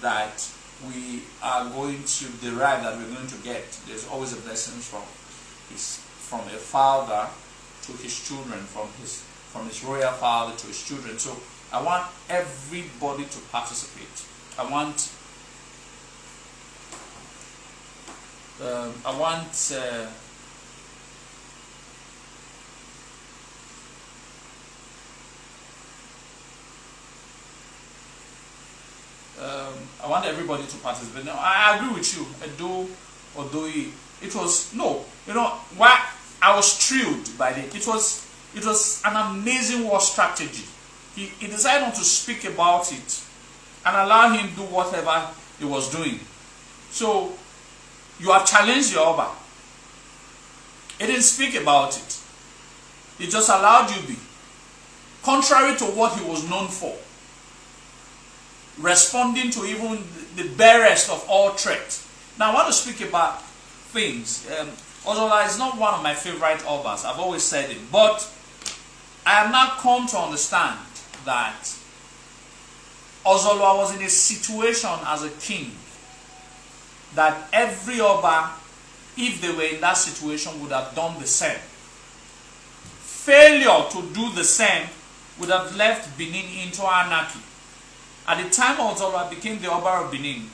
Speaker 2: that we are going to derive, that we're going to get. There's always a blessing from a father to his children, from his royal father to his children. So I want everybody to participate. I want everybody to participate. Now, I agree with you. Odoi, it was why I was thrilled by it. It was an amazing war strategy. He decided not to speak about it and allow him to do whatever he was doing. So you have challenged your Oba. He didn't speak about it. He just allowed you be. Contrary to what he was known for. Responding to even the barest of all threats. Now I want to speak about things. Ozola is not one of my favorite Obas. I've always said it. But I have now come to understand that Ozola was in a situation as a king that every Oba, if they were in that situation, would have done the same. Failure to do the same would have left Benin into anarchy. At the time Ozola became the Oba of Benin,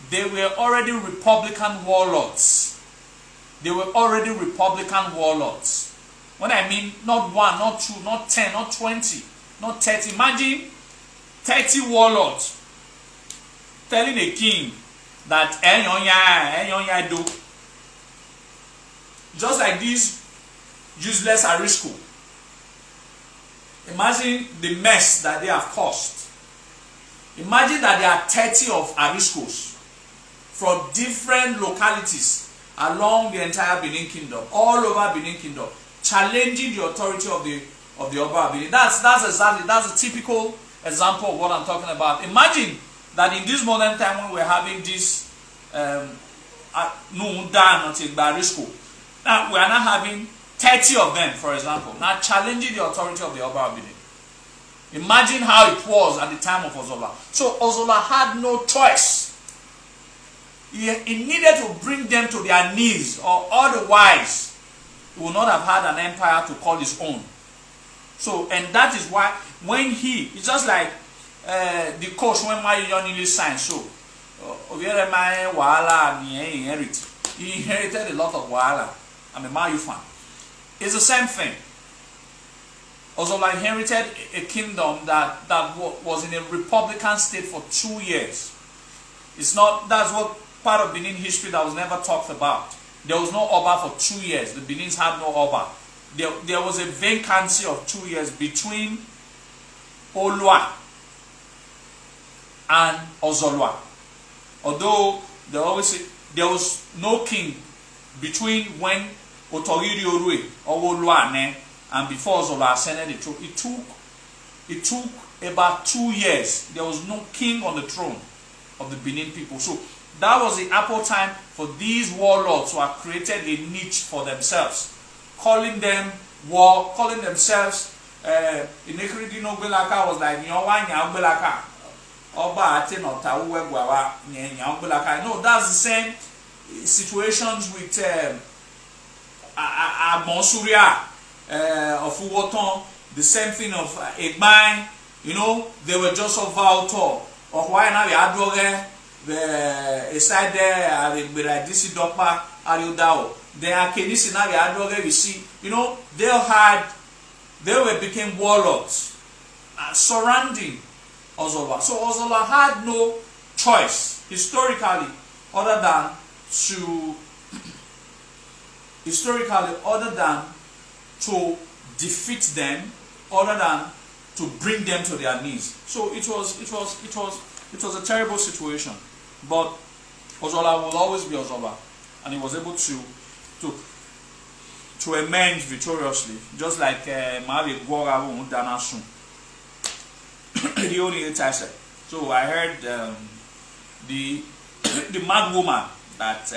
Speaker 2: they were already Republican warlords. They were already Republican warlords. When I mean not 1, not 2, not 10, not 20, not 30. Imagine 30 warlords telling a king that do. Just like this useless Arisco. Imagine the mess that they have caused. Imagine that there are 30 of Ariscos from different localities along the entire Benin Kingdom, all over Benin Kingdom, challenging the authority of the Oba of Benin. That's a typical example of what I'm talking about. Imagine that in this modern time when we're having this Arisco, now we are not having 30 of them, for example, now challenging the authority of the Oba of Benin. Imagine how it was at the time of Ozola. So Ozola had no choice. He needed to bring them to their knees, or otherwise he would not have had an empire to call his own. So, and that is why when it's just like the coach when my young signed. So, he inherited a lot of Wahala. I'm a Mayu fan. It's the same thing. Ozola inherited a kingdom that was in a republican state for 2 years. That's what part of Benin history that was never talked about. There was no Oba for 2 years. The Benins had no Oba. There was a vacancy of 2 years between Olua and Ozolwa. Although they always say there was no king between when Otoriri Orue or Olua and before Ozola ascended the throne. It took about 2 years. There was no king on the throne of the Benin people. So that was the apple time for these warlords who have created a niche for themselves, calling themselves Inekridi no Belaka was like Nyawanya Belaka. Oba Atenota Uwegwawa Nyanya Belaka. No, that's the same situations with Monsuria of Uwoton, the same thing of Egbai. They were just of Valtor. Or why now we adroge the side there with DC Dokpa Ariudao. They are Kenisi now we adroge we see. They became warlords surrounding Ozola. So Ozola had no choice historically other than to defeat them, other than to bring them to their knees. So it was a terrible situation. But Ozola will always be Ozola, and he was able to amend victoriously, just like Mavi Gwora Danasun. The only said. So I heard the mad woman that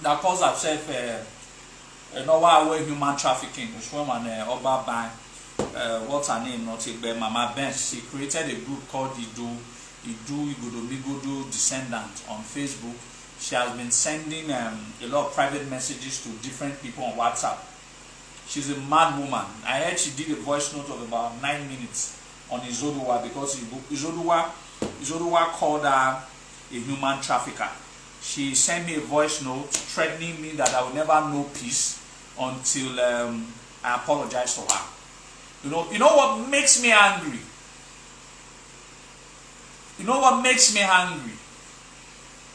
Speaker 2: calls herself human trafficking, which woman Oba Ban, what's her name? Not Mama Bench. She created a group called Idu Igodomigodo Descendant on Facebook. She has been sending a lot of private messages to different people on WhatsApp. She's a mad woman. I heard she did a voice note of about 9 minutes on Izoduwa because Izoduwa called her a human trafficker. She sent me a voice note threatening me that I will never know peace until I apologize to her. You know what makes me angry? You know what makes me angry?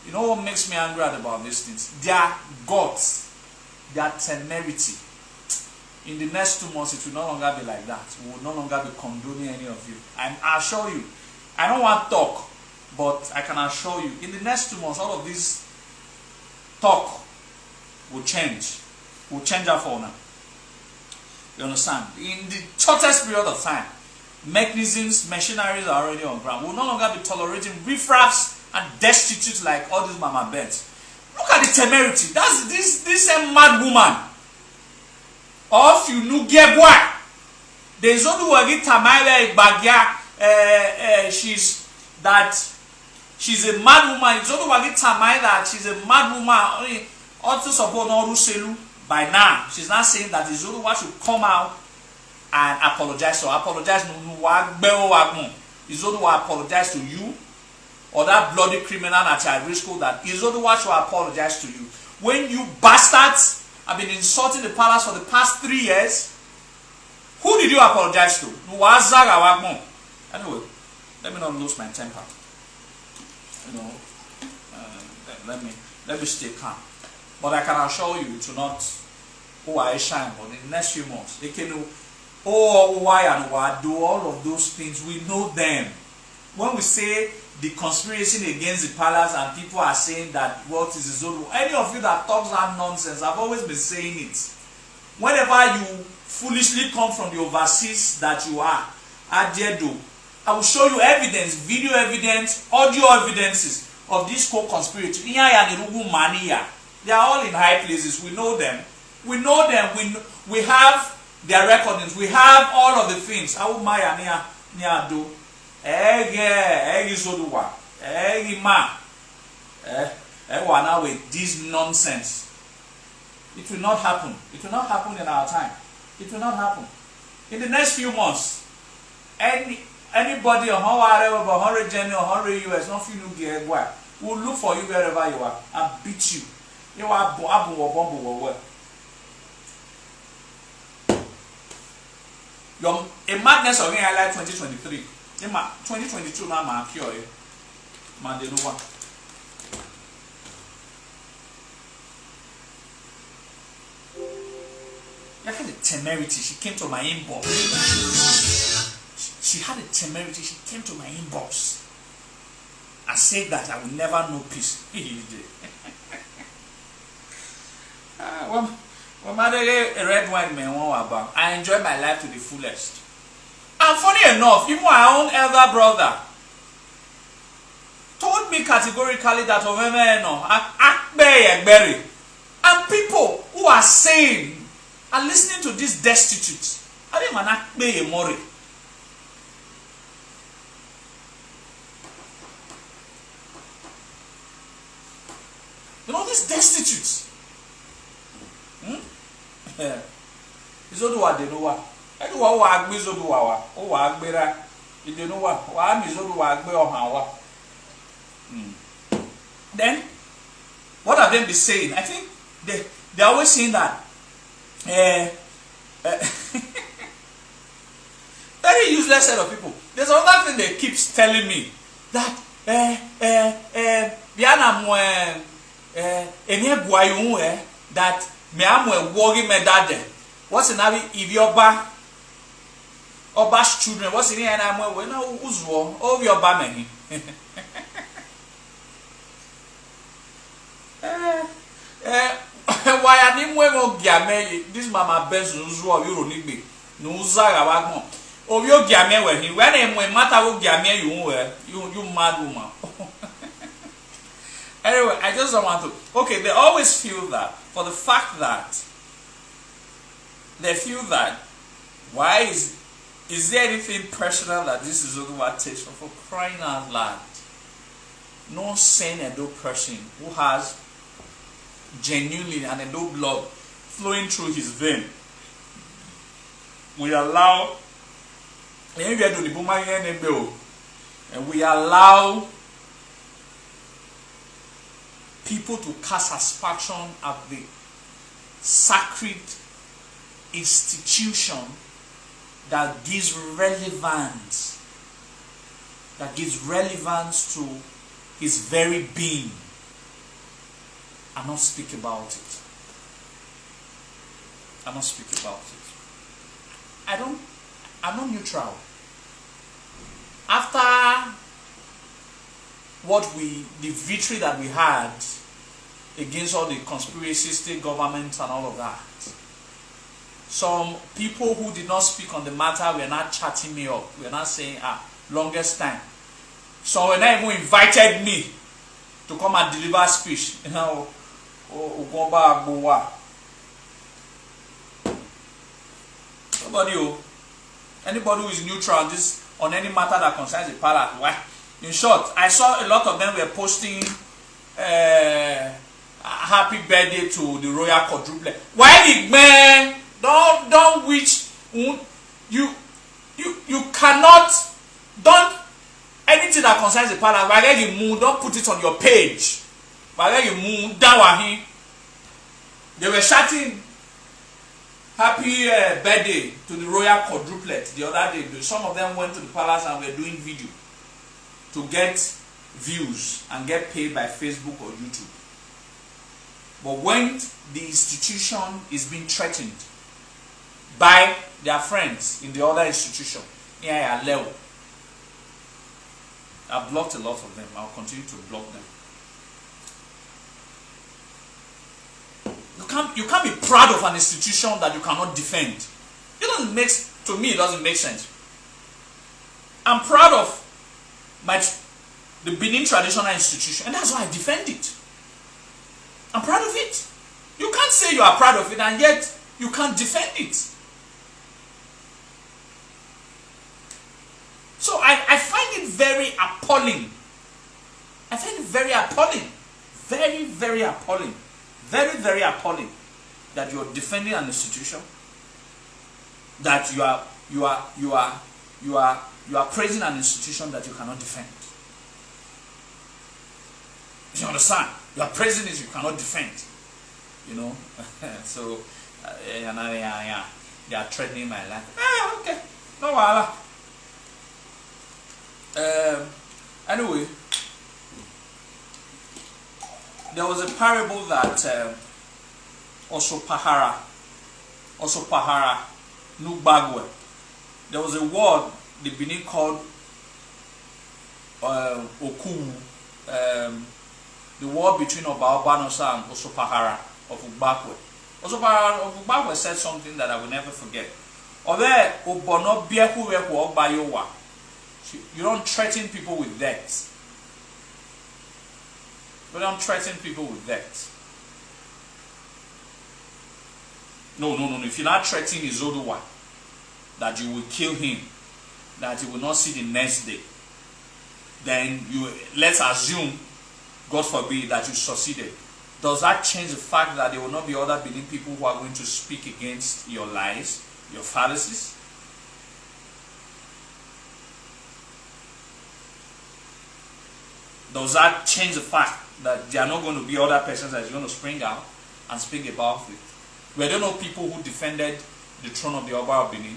Speaker 2: You know what makes me angry about these things? Their guts, their temerity. In the next 2 months, it will no longer be like that. We will no longer be condoning any of you. I assure you, I don't want to talk, but I can assure you, in the next 2 months, all of this talk will change. Will change our for now. You understand? In the shortest period of time, mechanisms, machineries are already on ground. We will no longer be tolerating riffraffs and destitutes like all these mama beds. Look at the temerity. That's this mad woman. Of you nu get boy. There's only one tamale bagya. She's a mad woman. It's only one tamale that she's a mad woman. Also support no ruselu. By now, she's not saying that it's only one should come out and apologize. So apologize no it's only one apologize to you or that bloody criminal at your risk that is only one should apologize to you. When you bastards have been insulting the palace for the past 3 years, who did you apologize to? Anyway, let me not lose my temper. You know, let me stay calm. But I can assure you it will not I shine. But in the next few months, they can know why and why do all of those things. We know them. When we say the conspiracy against the palace and people are saying that what is his own, any of you that talks that nonsense, I've always been saying it. Whenever you foolishly come from the overseas that you are, Adjedo, I will show you evidence, video evidence, audio evidences of this co-conspirator. They are all in high places. We know them. We know them. We have their recordings. We have all of the things. With this nonsense. It will not happen. It will not happen in our time. It will not happen. In the next few months, anybody on 100 January or 100 US, not few will look for you wherever you are and beat you. You are a madness of like 2023. 2022 now man cure you. Man they do one. You had a temerity. She came to my inbox. She had a temerity. She came to my inbox. I said that I will never know peace. A red wine man about. I enjoy my life to the fullest. And funny enough, even my own elder brother told me categorically that Kpere. And people who are saying and listening to these destitutes, I think man Kpere more. You know these destitutes. Izoduwa de no wa. Eduwa wa agbe Izoduwa wa. O wa agbera. Ide no wa. Wa mi Izoduwa agbe ohan wa. Then what have they been saying? I think they're always saying that very useless set of people. There's another thing they keep telling me that that me am worry me dad. What's in Navi if your back Oba's children, what's in here and I'm well, no, who's war? Oh, your bammy. Why I didn't wear Giame, this mama best news war, you don't need me. No, Zaga Wagmo. Oh, you Giame when he went and when matter will Giame you were, you mad woman. Anyway, I just don't want to. Okay, they always feel that for the fact that they feel that why is there anything personal that this is only what takes for crying out loud? No sane adult person who has genuinely an adult blood flowing through his vein we allow and we allow people to cast aspersion at the sacred institution that gives relevance to his very being and not speak about it. I'm not neutral. After the victory that we had against all the conspiracy, state governments and all of that, some people who did not speak on the matter were not chatting me up. We're not saying, longest time. So when they even invited me to come and deliver speech, you know, anybody who is neutral on any matter that concerns the palace, why? In short, I saw a lot of them were posting happy birthday to the royal quadruple. Why the man don't which you cannot don't anything that concerns the palace. Why you move? Don't put it on your page. Why you move down? They were shouting happy birthday to the royal quadruplet the other day. Some of them went to the palace and were doing video to get views and get paid by Facebook or YouTube. But when the institution is being threatened by their friends in the other institution, I've blocked a lot of them. I'll continue to block them. You can't be proud of an institution that you cannot defend. To me, it doesn't make sense. I'm proud of the Benin traditional institution, and that's why I defend it. I'm proud of it. You can't say you are proud of it and yet you can't defend it. So I find it very appalling. I find it very appalling. Very, very appalling. Very, very appalling that you are defending an institution, that you are praising an institution that you cannot defend. You understand? You are praising it, you cannot defend. You know? So, they are threatening my life. Okay. No wala. Anyway, there was a parable that Osopahara, Nugbagwe. There was a word the Benin called Okuwu. The war between Obaobanosa and Osopahara of Ugbakwe. Osopahara of Ugbakwe said something that I will never forget. You don't threaten people with death. You don't threaten people with death. No. If you're not threatening his older one, that you will kill him, that he will not see the next day, then let's assume, God forbid, that you succeeded. Does that change the fact that there will not be other Benin people who are going to speak against your lies, your fallacies? Does that change the fact that there are not going to be other persons that are going to spring out and speak about it? We don't know people who defended the throne of the Oba of Benin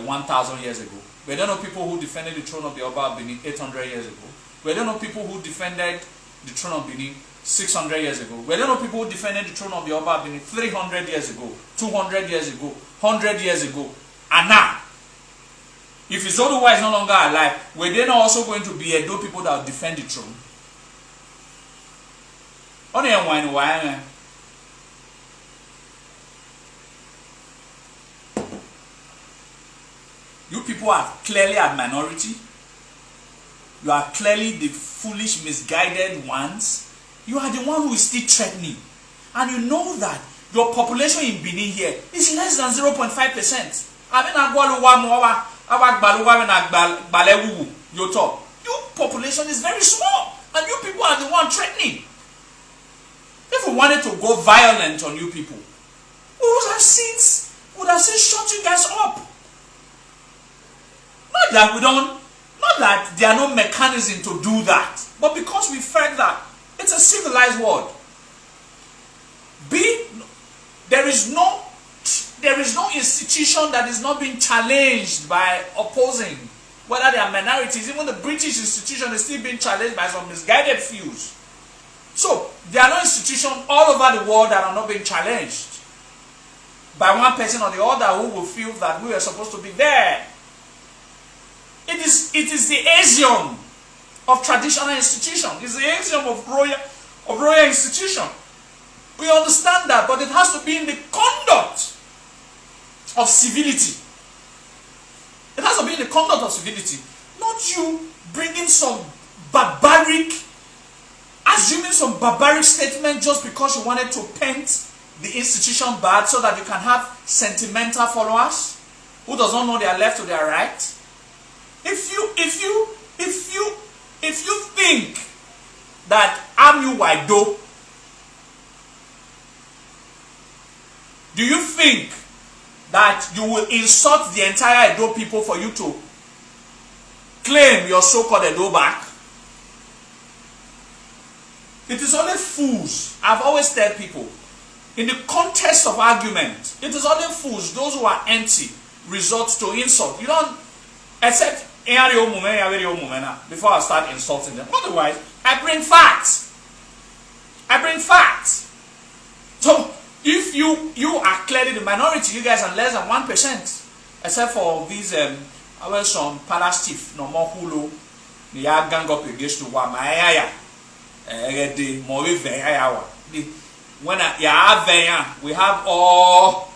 Speaker 2: 1,000 years ago. We don't know people who defended the throne of the Oba of Benin 800 years ago. We don't know people who defended the throne of Benin 600 years ago. We don't know people who defended the throne of the Oba of Benin 300 years ago, 200 years ago, 100 years ago, and now. If his Oduwa is no longer alive, were there not also going to be Edo people that will defend the throne? Only why? You people are clearly a minority. You are clearly the foolish, misguided ones. You are the one who is still threatening. And you know that your population in Benin here is less than 0.5%. Your population is very small. And you people are the one threatening. If we wanted to go violent on you people, we would have seen shut you guys up. Not that there are no mechanism to do that, but because we felt that it's a civilized world. There is no institution that is not being challenged by opposing, whether they are minorities. Even the British institution is still being challenged by some misguided fews. So there are no institutions all over the world that are not being challenged by one person or the other who will feel that we are supposed to be there. It is the axiom of traditional institution. It's the axiom of royal institution. We understand that, but it has to be in the conduct of civility. It has to be in the conduct of civility. Not you bringing some barbaric, assuming some barbaric statement just because you wanted to paint the institution bad so that you can have sentimental followers who does not know their left or their right. If you think that Amu Waido, do you think that you will insult the entire Edo people for you to claim your so-called Edo back? It is only fools. I've always told people, in the context of argument, it is only fools, those who are empty, resort to insult. You don't, except before I start insulting them. Otherwise, I bring facts. So, if you are clearly the minority, you guys are less than 1%, except for these some palace chief, no more hulu, the gang up against the Wamayaya, when we have all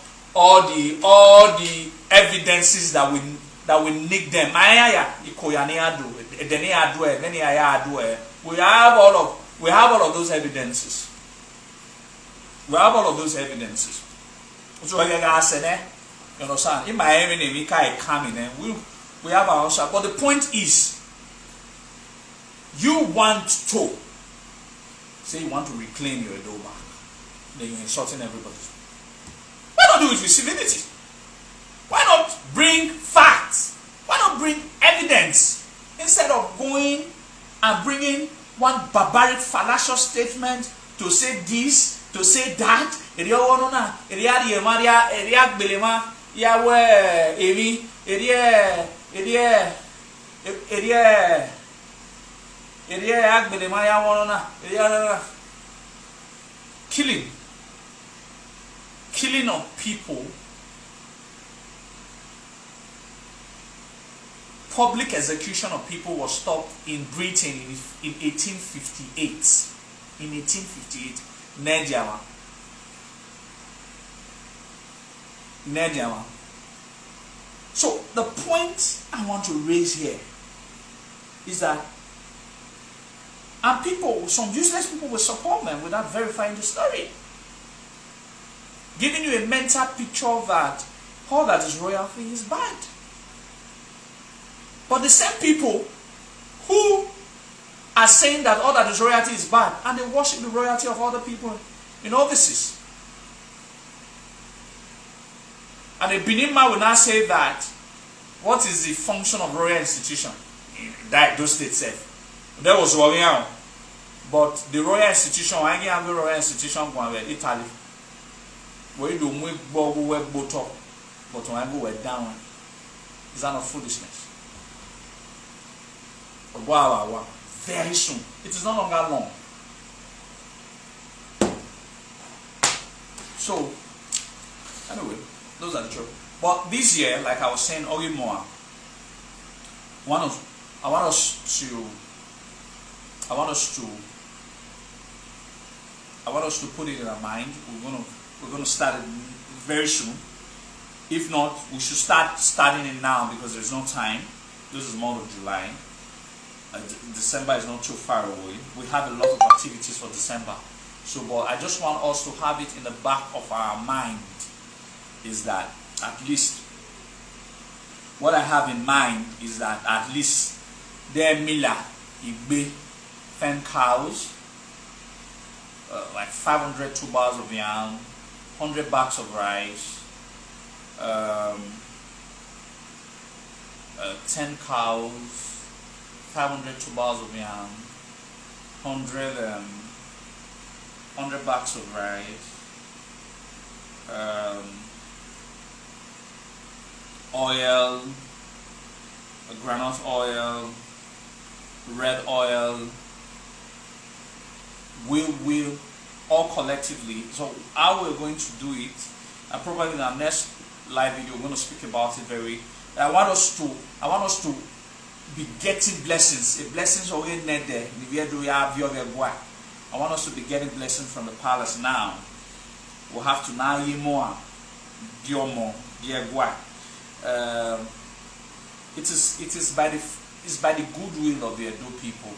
Speaker 2: the evidences that we nick them. We have all of those evidences. So you understand? In Miami, we have our answer. But the point is, you want to say you want to reclaim your Edo back. Then you're insulting everybody. Why not do it with civility? Why not bring facts? Why not bring evidence instead of going and bringing one barbaric fallacious statement to say this, to say that? Killing of people. Public execution of people was stopped in Britain in 1858. In 1858, Nejama. So the point I want to raise here is that, and people, some useless people will support them without verifying the story, giving you a mental picture that all that is royalty is bad. But the same people who are saying that all that is royalty is bad, and they worship the royalty of other people in overseas. And the Benin man will now say that, what is the function of royal institution? That those states said. There was royal, but the royal institution, I have the royal institution from Italy. Where you do both up, but when I go down, is that not foolishness? Wow. Very soon. It is no longer long. So, anyway, those are the truth. But this year, like I was saying, Ogimoa, I want us to put it in our mind. We're gonna start it very soon. If not, we should starting it now because there's no time. This is the month of July. December is not too far away. We have a lot of activities for December. So, but I just want us to have it in the back of our mind is that at least what I have in mind is that at least there Mila, Igbe, 10 cows, like 500 tubers of yam, 100 bags of rice, 10 cows, 500 tubers of yam, 100 bags of rice, oil, groundnut oil, red oil. We'll all collectively. So how we're going to do it, and probably in our next live video, we're going to speak about it very. I want us to be getting blessings. Blessings are already there. I want us to be getting blessings from the palace now. We'll have to now hear more. It is by the goodwill of the Edo people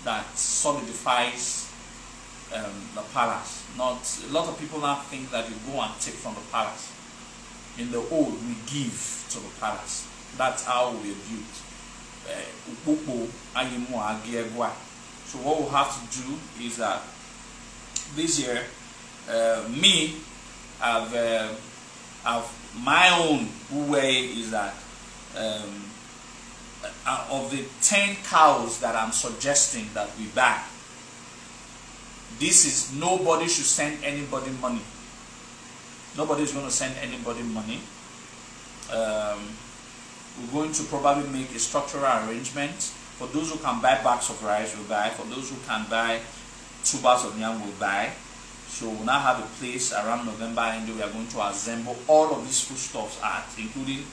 Speaker 2: that solidifies the palace. Not a lot of people now think that you go and take from the palace. In the old, we give to the palace. That's how we are built. So what we'll have to do is that this year, me, I've my own way is that of the 10 cows that I'm suggesting that we buy, this is nobody should send anybody money. Nobody is going to send anybody money. We're going to probably make a structural arrangement. For those who can buy bags of rice, we'll buy. For those who can buy 2 bags of yam, we'll buy. So we'll now have a place around November and we are going to assemble all of these foodstuffs at, including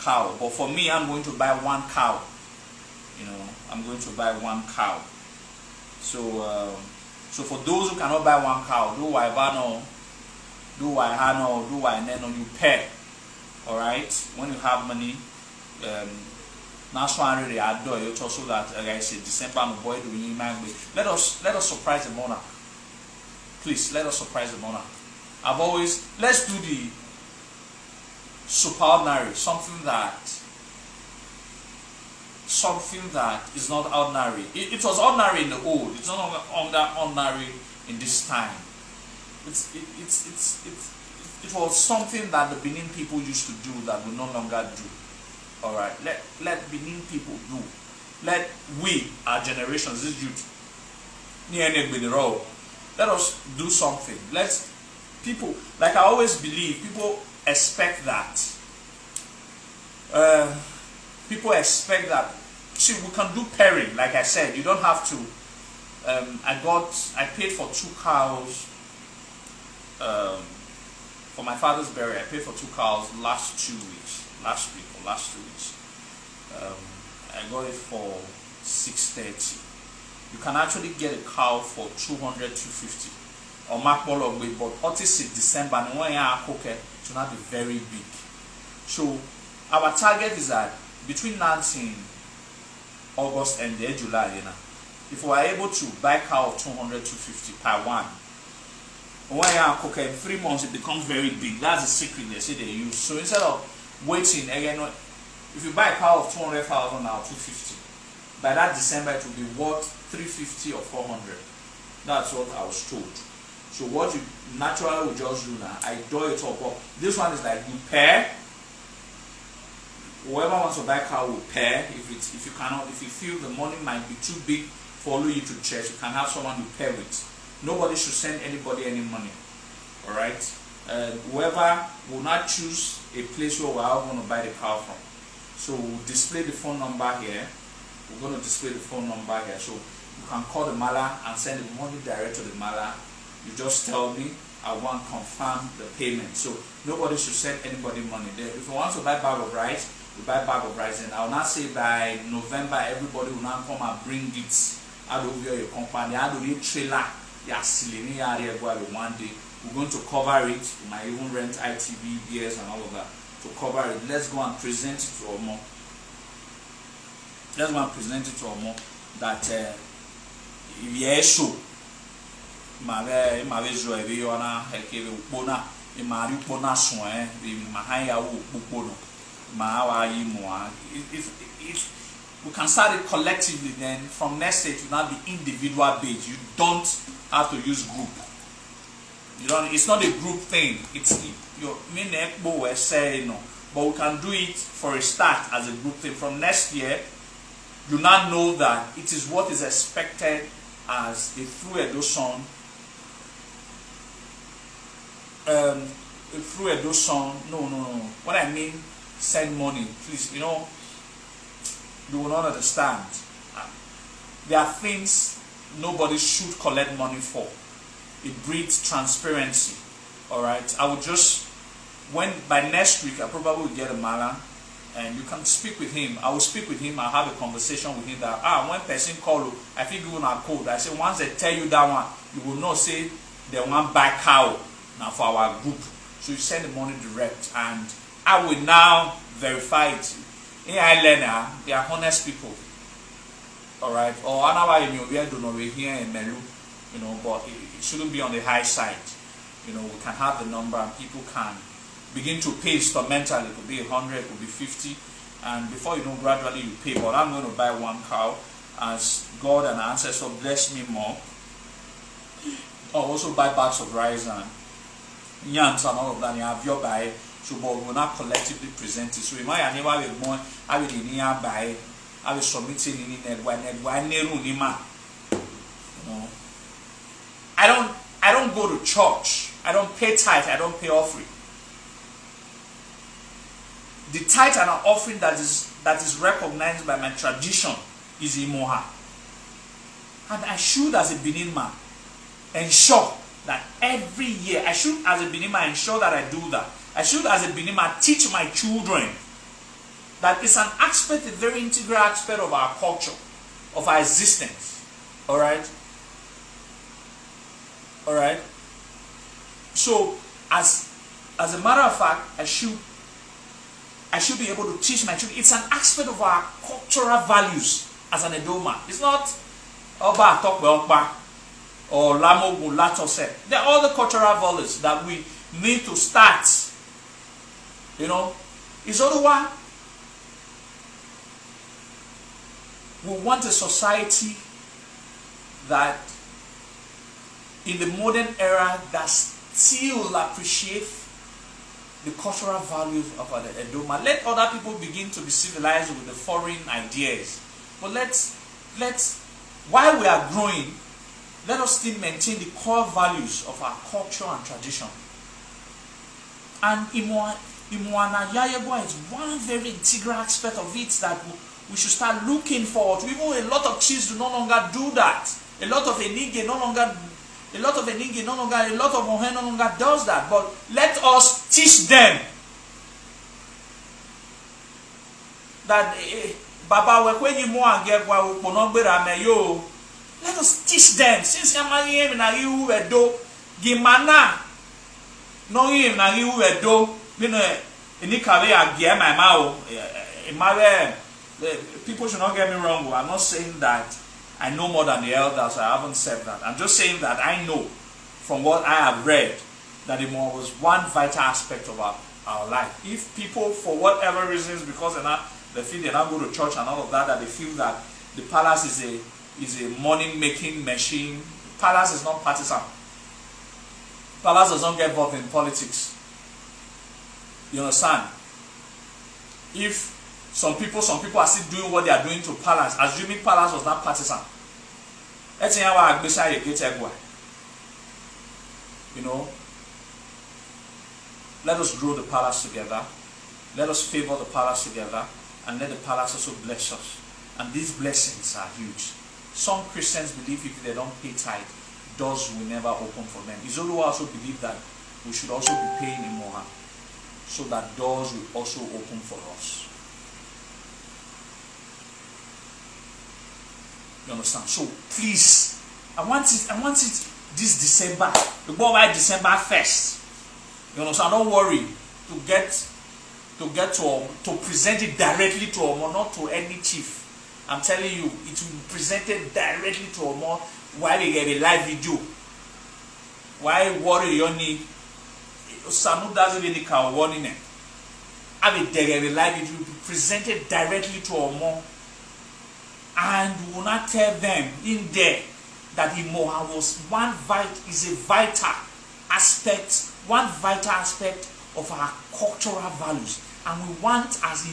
Speaker 2: cow. But for me, I'm going to buy 1 cow. I'm going to buy 1 cow. So for those who cannot buy 1 cow, you pay. Alright? When you have money, so that like I said, December boy let us surprise the monarch. Please let us surprise the monarch. Let's do the super ordinary, something that is not ordinary. It was ordinary in the old. It's no longer ordinary in this time. It was something that the Benin people used to do that we no longer do. Alright, let Benin people do. Let we, our generations, this youth, let us do something. People, like I always believe, people expect that. See, we can do pairing, like I said. You don't have to. I paid for 2 cows for my father's burial. I paid for 2 cows last 2 weeks. Last 2 weeks. I got it for 630. You can actually get a cow for 200, 250. Or but opposite December, and when you are cooking, it will not be very big. So our target is that between 19 August and July, if we are able to buy cow of 200, 250 per one, when you are cooking 3 months, it becomes very big. That's the secret they say they use. So instead of waiting again, if you buy a cow of 200,000 now, 250, by that December it will be worth 350 or 400. That's what I was told. So what you naturally will just do now, I do it up. This one is like you pair. Whoever wants to buy cow will pair. If you feel the money might be too big for you to church, you can have someone you pair with. Nobody should send anybody any money. Alright? Whoever will not choose a place where we are going to buy the cow from. So we'll display the phone number here. We're going to display the phone number here. So you can call the mala and send the money direct to the mala. You just tell me, I want to confirm the payment. So nobody should send anybody money there. If you want to buy a bag of rice, we buy bag of rice, and I will not say by November everybody will now come and bring it out of your company. Out of your trailer, yeah, silly area one day. We're going to cover it. We might even rent ITV, BS, and all of that to cover it. Let's go and present it to Omo. Let's go and present it to Omo that if you show, my visual, if you wanna help you, bona, if my bona swan, if my higher bono, my if we can start it collectively, then from next stage will not be individual based. You don't have to use group. You don't. It's not a group thing. It's your main will say no, but we can do it for a start as a group thing. From next year, you now know that it is what is expected as a through education. Through education. No. What I mean, send money, please. You know, you will not understand. There are things nobody should collect money for. It breeds transparency. Alright, I will just, by next week I probably will get a mala and you can speak with him. I will speak with him. I'll have a conversation with him that when person call you, I think you a code. I say once they tell you that one, you will not say they want buy cow now for our group. So you send the money direct and I will now verify it. In Ireland, they are honest people. Alright, or otherwise you don't know we here in Melu, you know, but it shouldn't be on the high side. You know, we can have the number and people can begin to pay instrumentally. It could be 100, it could be 50, and before you know, gradually you pay. But I'm going to buy one cow as God and ancestor bless me more. I'll also buy bags of rice and yams and all of that. You have your buy, so but we will not collectively present it. So you might never have more. I will near buy. I will submit it in you know. I don't go to church. I don't pay tithe. I don't pay offering. The tithe and offering that is recognized by my tradition is Imoha. And I should, as a Benin man, ensure that every year, I should, as a Benin man, ensure that I do that. I should, as a Benin man, teach my children that it's an aspect, a very integral aspect of our culture, of our existence. Alright? Alright? So, as a matter of fact, I should be able to teach my children. It's an aspect of our cultural values as an Edoma. It's not Oba Tokwe or Lamogu Latose. There are all the cultural values that we need to start. You know, it's otherwise we want a society that in the modern era that still appreciates the cultural values of the Edoma. Let other people begin to be civilized with the foreign ideas. But let's while we are growing, let us still maintain the core values of our culture and tradition. And Imoana Yayegwa is one very integral aspect of it that we should start looking forward to. Even a lot of chiefs do no longer do that. A lot of Ohe no longer does that. But let us teach them that Baba when you more get yo. Let us teach them. Since Yamaye na you do Gimana no him na you do any career again my mouth. People should not get me wrong. I'm not saying that I know more than the elders. I haven't said that. I'm just saying that I know from what I have read that it was one vital aspect of our life. If people, for whatever reasons, because they feel they now go to church and all of that, that they feel that the palace is a money-making machine. Palace is not partisan. Palace does not get involved in politics. You understand? If some people are still doing what they are doing to Palace, assuming Palace was not partisan. You know, let us grow the Palace together. Let us favor the Palace together, and let the Palace also bless us. And these blessings are huge. Some Christians believe if they don't pay tithe, doors will never open for them. Izolu also believe that we should also be paying in more, so that doors will also open for us. You understand? So please, I want it this December. We go by December 1st. You understand? Don't worry to present it directly to Omo, not to any chief. I'm telling you, it will be presented directly to Omo while we get a live video. Why worry you need? Sanu doesn't really count warning it. I mean, a live video will be presented directly to Omo, and we will not tell them in there that Imoha was one vital aspect of our cultural values, and we want, as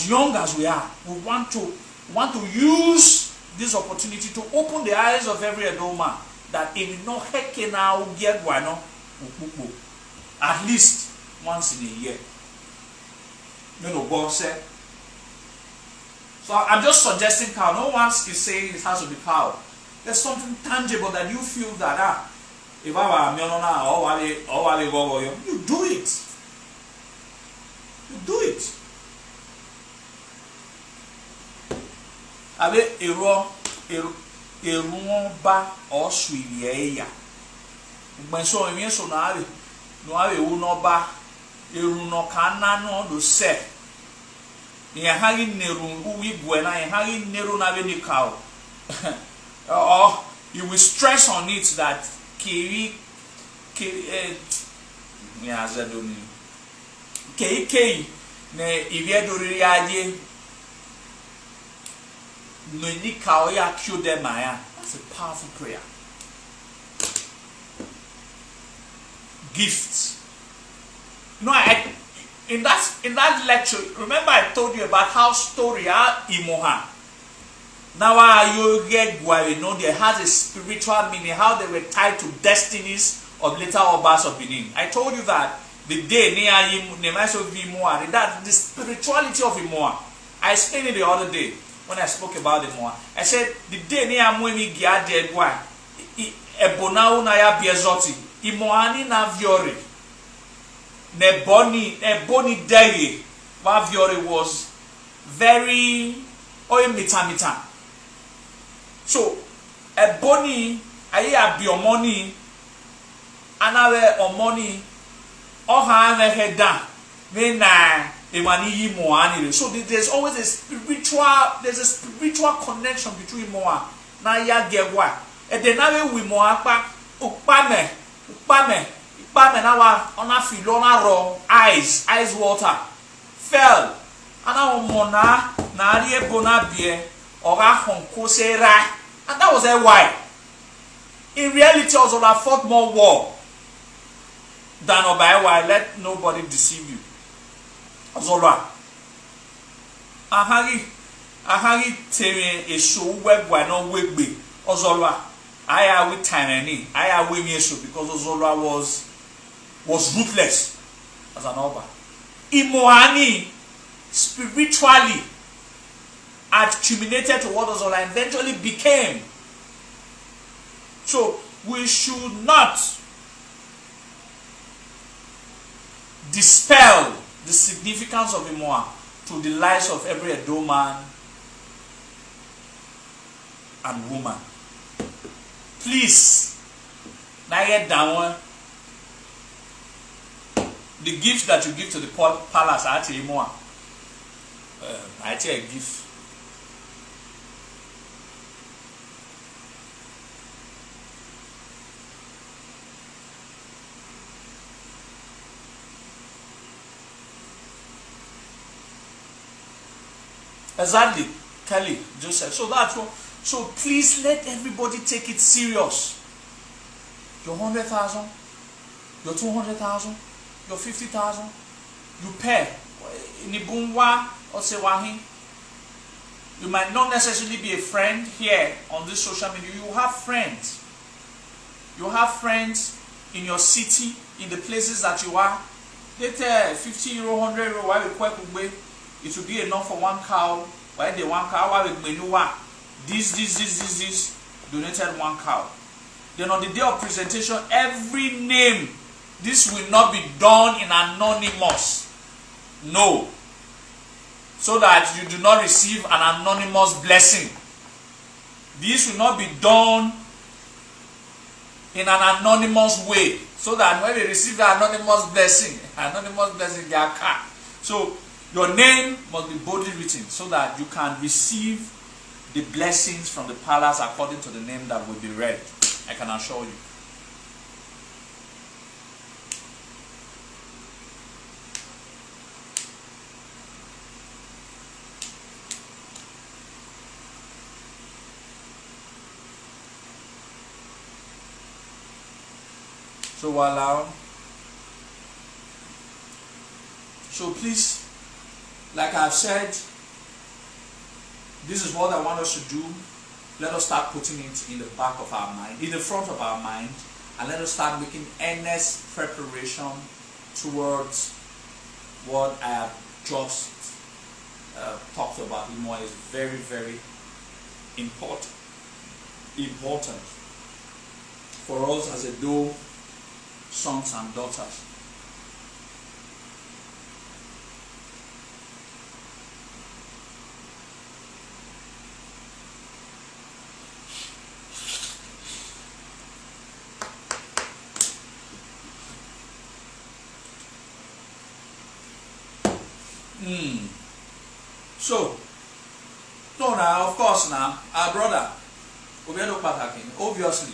Speaker 2: young as we are, we want to use this opportunity to open the eyes of every Edo man that if no heke now get guano, at least once in a year. You know, God said. So I'm just suggesting cow. No one is saying it has to be cow. There's something tangible that you feel that if I were you do it. You do it. Abe ba oswilia. Gbenso emi so na ave. No ave wu no ba eru no kana no do se. Ye hagi neru wi buena ye hagi neru na be ni cow. Or you will stress on it that kei ne iviedori aje no ni cow ya kill them. That's a powerful prayer. Gifts. You know, in that lecture, remember I told you about how story are Imoha. Now you get where you know they has a spiritual meaning, how they were tied to destinies of later Obas of Benin. I told you that the day near Imoha, that the spirituality of Imoha. I explained it the other day when I spoke about Imoha. I said the day near Mwemi Giade Gwa, Ebonau Naya Biazoti, Imohani na Viore. Neboni Deye, Viore was very mita. So, Eboni, aye abiomoni, anawe omoni, oha heda, mena emani Imoani. So there's always a spiritual connection between Moa na ya gewa. E de nawe wi Moa pa upame nawa ona filona ro eyes water fell. Ana omona na ari ebona bie oga honko sera. And that was why. In reality, Ozola fought more war than Obaiwa. Let nobody deceive you. Ozola. Ahari teme a show web why no wegbe. Ozola. I are with Tanani. I are with me because Ozola was ruthless as an Oba. Imoani spiritually accumulated to what Ozola eventually became. So we should not dispel the significance of Imoa to the lives of every Edo man and woman. Please, get down. The gift that you give to the palace, actually Imoa. Actually a gift. Exactly, Kelly, Joseph. So that's what. So please let everybody take it serious. Your 100,000, your 200,000, your 50,000, you pay. Nibunwa or Sewahi. You might not necessarily be a friend here on this social media. You have friends. You have friends in your city, in the places that you are. They tell 50 euro, 100 euro, why we quite away. It will be enough for one cow. Why they one cow? Why we menuwa? This, donated one cow. Then on the day of presentation, every name, this will not be done in anonymous. No. So that you do not receive an anonymous blessing this will not be done in an anonymous way, so that when they receive the anonymous blessing their car. So your name must be boldly written so that you can receive the blessings from the palace according to the name that will be read. I can assure you. So so please, like I've said, this is what I want us to do. Let us start putting it in the back of our mind, in the front of our mind, and let us start making earnest preparation towards what I have just talked about. More is very, very important for us as a dual sons and daughters. So now, of course, now our brother, obviously,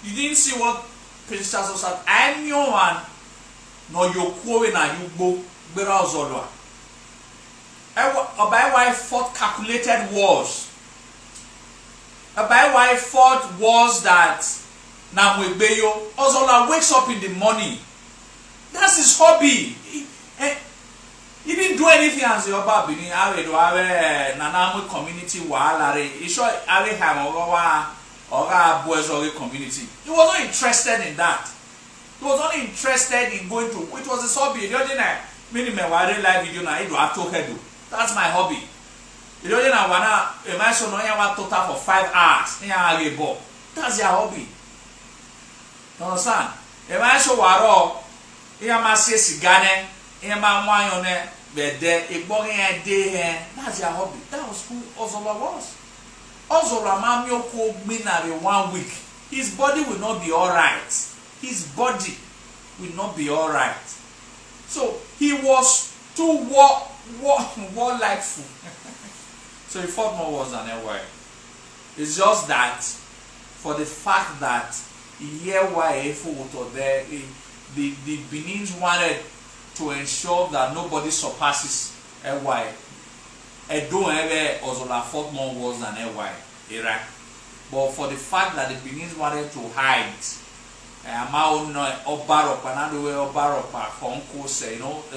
Speaker 2: you didn't see what Princess also said. I'm your one, no you quote na you go bera ozolwa. About why fought calculated wars. About why fought wars that now we beyo. Ozola wakes up in the morning. That's his hobby. He didn't do anything as the Oba Benin. I do Nanamu community walare. He sure I have Oga boys community. He was not interested in that. He was only interested in going to, which was his hobby. Minimum live video na do atokedo. That's my hobby. You know na wana e my son no ya total for 5 hours. That's your hobby. You understand? E my so waro e ma se sigane e ma nwanyone bede e gbon e de that's your hobby. That was who Ozola was. Ozola mamioko minare 1 week. His body will not be alright. His body will not be alright. So he was too warlike. So he fought more wars than ever. It's just that for the fact that the Benins wanted to ensure that nobody surpasses EY. Edo ever Ozola fought more wars than EY, Iraq. But for the fact that the Benins wanted to hide, a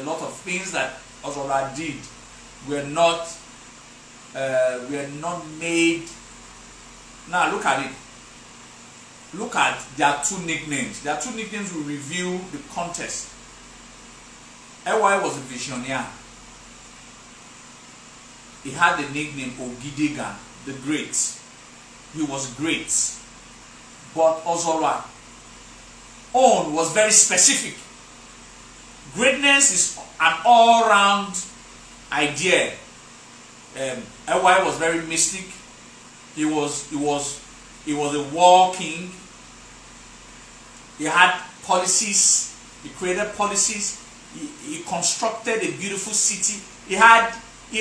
Speaker 2: lot of things that Ozola did were not made. Now look at it. Look at their two nicknames. Their two nicknames will reveal the context. EY was a visionary. He had the nickname Ogidegan, the Great. He was great. But Ozola own was very specific. Greatness is an all-round idea. EY was very mystic. He was a war king. He had policies. He created policies. He constructed a beautiful city. He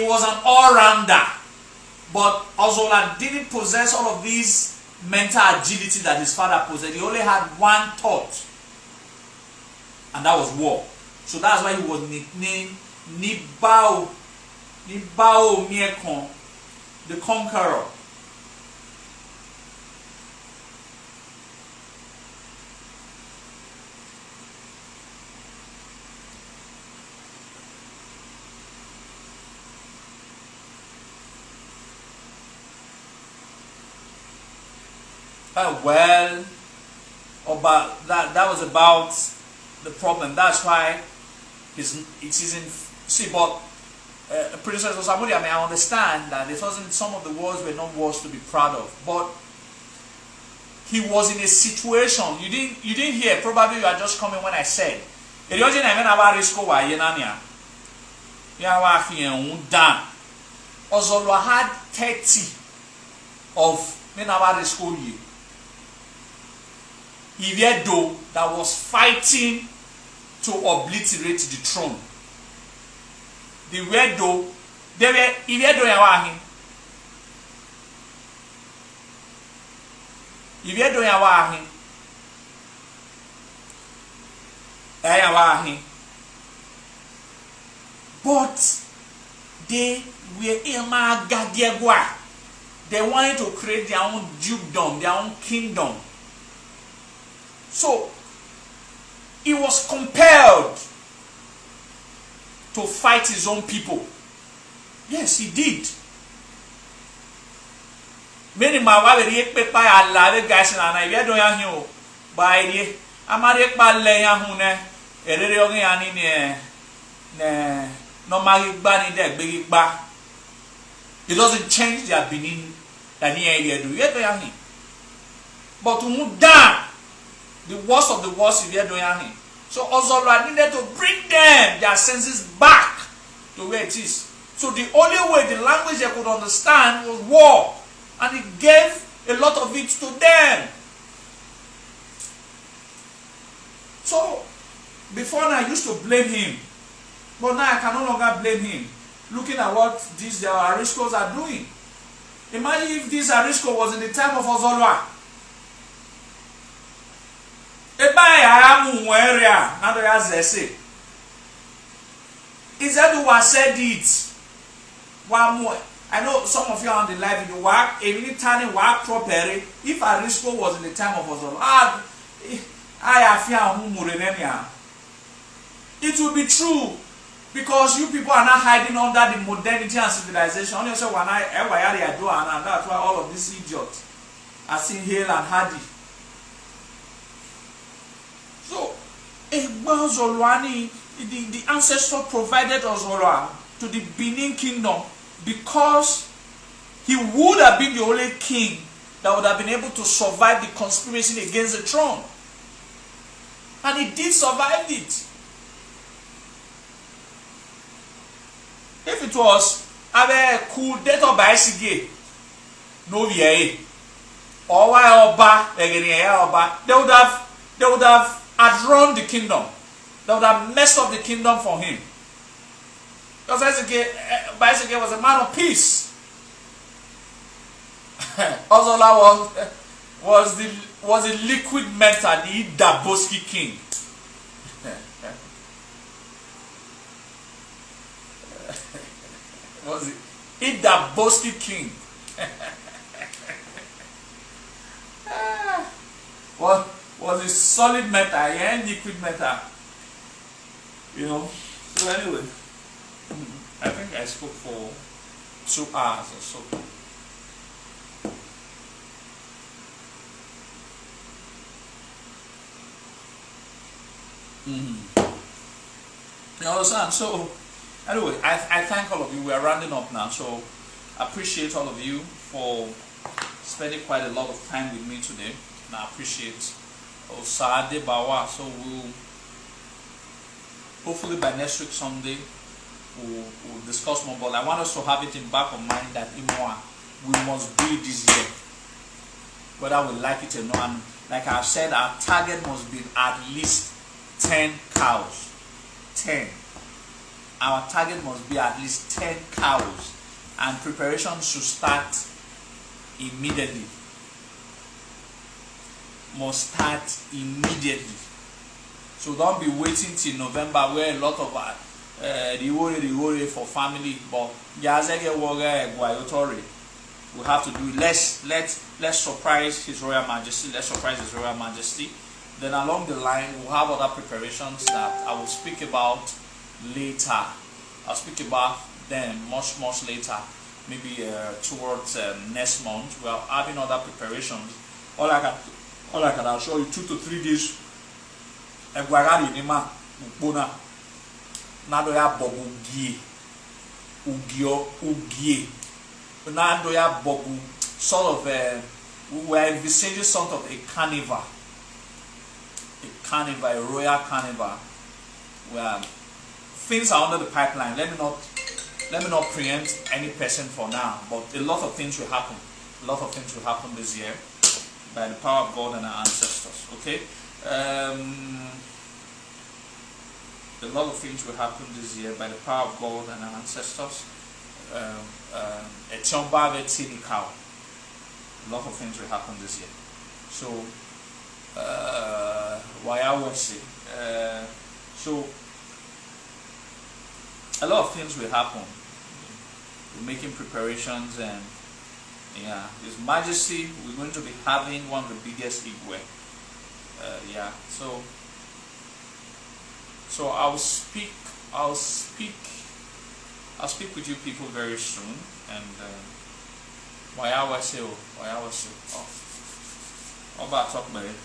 Speaker 2: was an all-rounder. But Ozola didn't possess all of these mental agility that his father possessed. He only had one thought, and that was war. So that's why he was nicknamed Nibao Miekon, the conqueror. Well, that was about the problem. That's why it isn't. See, but Princess Osamudi, I mean, I understand that it wasn't. Some of the wars were not wars to be proud of, but he was in a situation. You didn't hear. Probably you are just coming when I said. Ozola had 30 of never school ye. Iviedo that was fighting to obliterate the throne. The Wedo, they were Iviedo yawahi. Iviedo yawahi. Yawahi. But they were Ilma. They wanted to create their own dukedom, their own kingdom. So he was compelled to fight his own people. Yes, he did. Many mawari pepa alave guys na na ye don ya hin o. Ba ide amare pa le yan hun ne erere orin ani ne no mari gba ni de gbegi gba. It doesn't change their Benin that near area do. Ye don ya hin. But mu down the worst of the worst if you're doing anything. So Ozolwa needed to bring them, their senses back to where it is. So the only way, the language they could understand was war. And he gave a lot of it to them. So, before now I used to blame him. But now I can no longer blame him. Looking at what these Ariscos are doing. Imagine if this Arisco was in the time of Ozolwa. Isee who said it. One more. I know some of you are on the live in the work. Any time work Kpere. If Arisco was in the time of Ozolwa, it will be true because you people are not hiding under the modernity and civilization. Only say when and that's why all of these idiots are seen Hale and Hardy. So, the ancestor provided Ozolwa to the Benin kingdom because he would have been the only king that would have been able to survive the conspiracy against the throne. And he did survive it. If it was a coup d'etat by Isee, no VA, or why Oba, they would have outrun the kingdom. They would have messed up the kingdom for him. Because Isee was a man of peace. Ozolwa was the liquid metal, the Idaboski king. Was it Idaboski king? Was a solid metal, yeah, liquid metal. You know. So anyway, I think I spoke for 2 hours or so. You understand? So anyway, I thank all of you. We are rounding up now, so I appreciate all of you for spending quite a lot of time with me today. And I appreciate Osade Bawa. So we'll hopefully by next week Sunday we'll discuss more. But I want us to have it in back of mind that we must do it this year, whether we like it or not. And like I've said, our target must be at least 10 cows. 10. Our target must be at least 10 cows, and preparation should start immediately. Must start immediately. So don't be waiting till November where a lot of the worry for family, but we have to do it. Let's surprise His Royal Majesty. Let's surprise His Royal Majesty. Then along the line we'll have other preparations that I will speak about later. I'll speak about them much later, maybe towards next month. We are having other preparations. All I can assure you, 2 to 3 days. Nadoya bobu ugie. Nadoya bobu sort of we are envisaging sort of a carnival. A royal carnival, where things are under the pipeline. Let me not preempt any person for now, but a lot of things will happen. a lot of things will happen this year by the power of God and our ancestors. Okay, a lot of things will happen this year by the power of God and our ancestors. A lot of things will happen this year. So, so a lot of things will happen. We're making preparations, and yeah, His Majesty, we're going to be having one of the biggest Igwe. Yeah, so I'll speak with you people very soon, and why I was so, oh, about talk about it.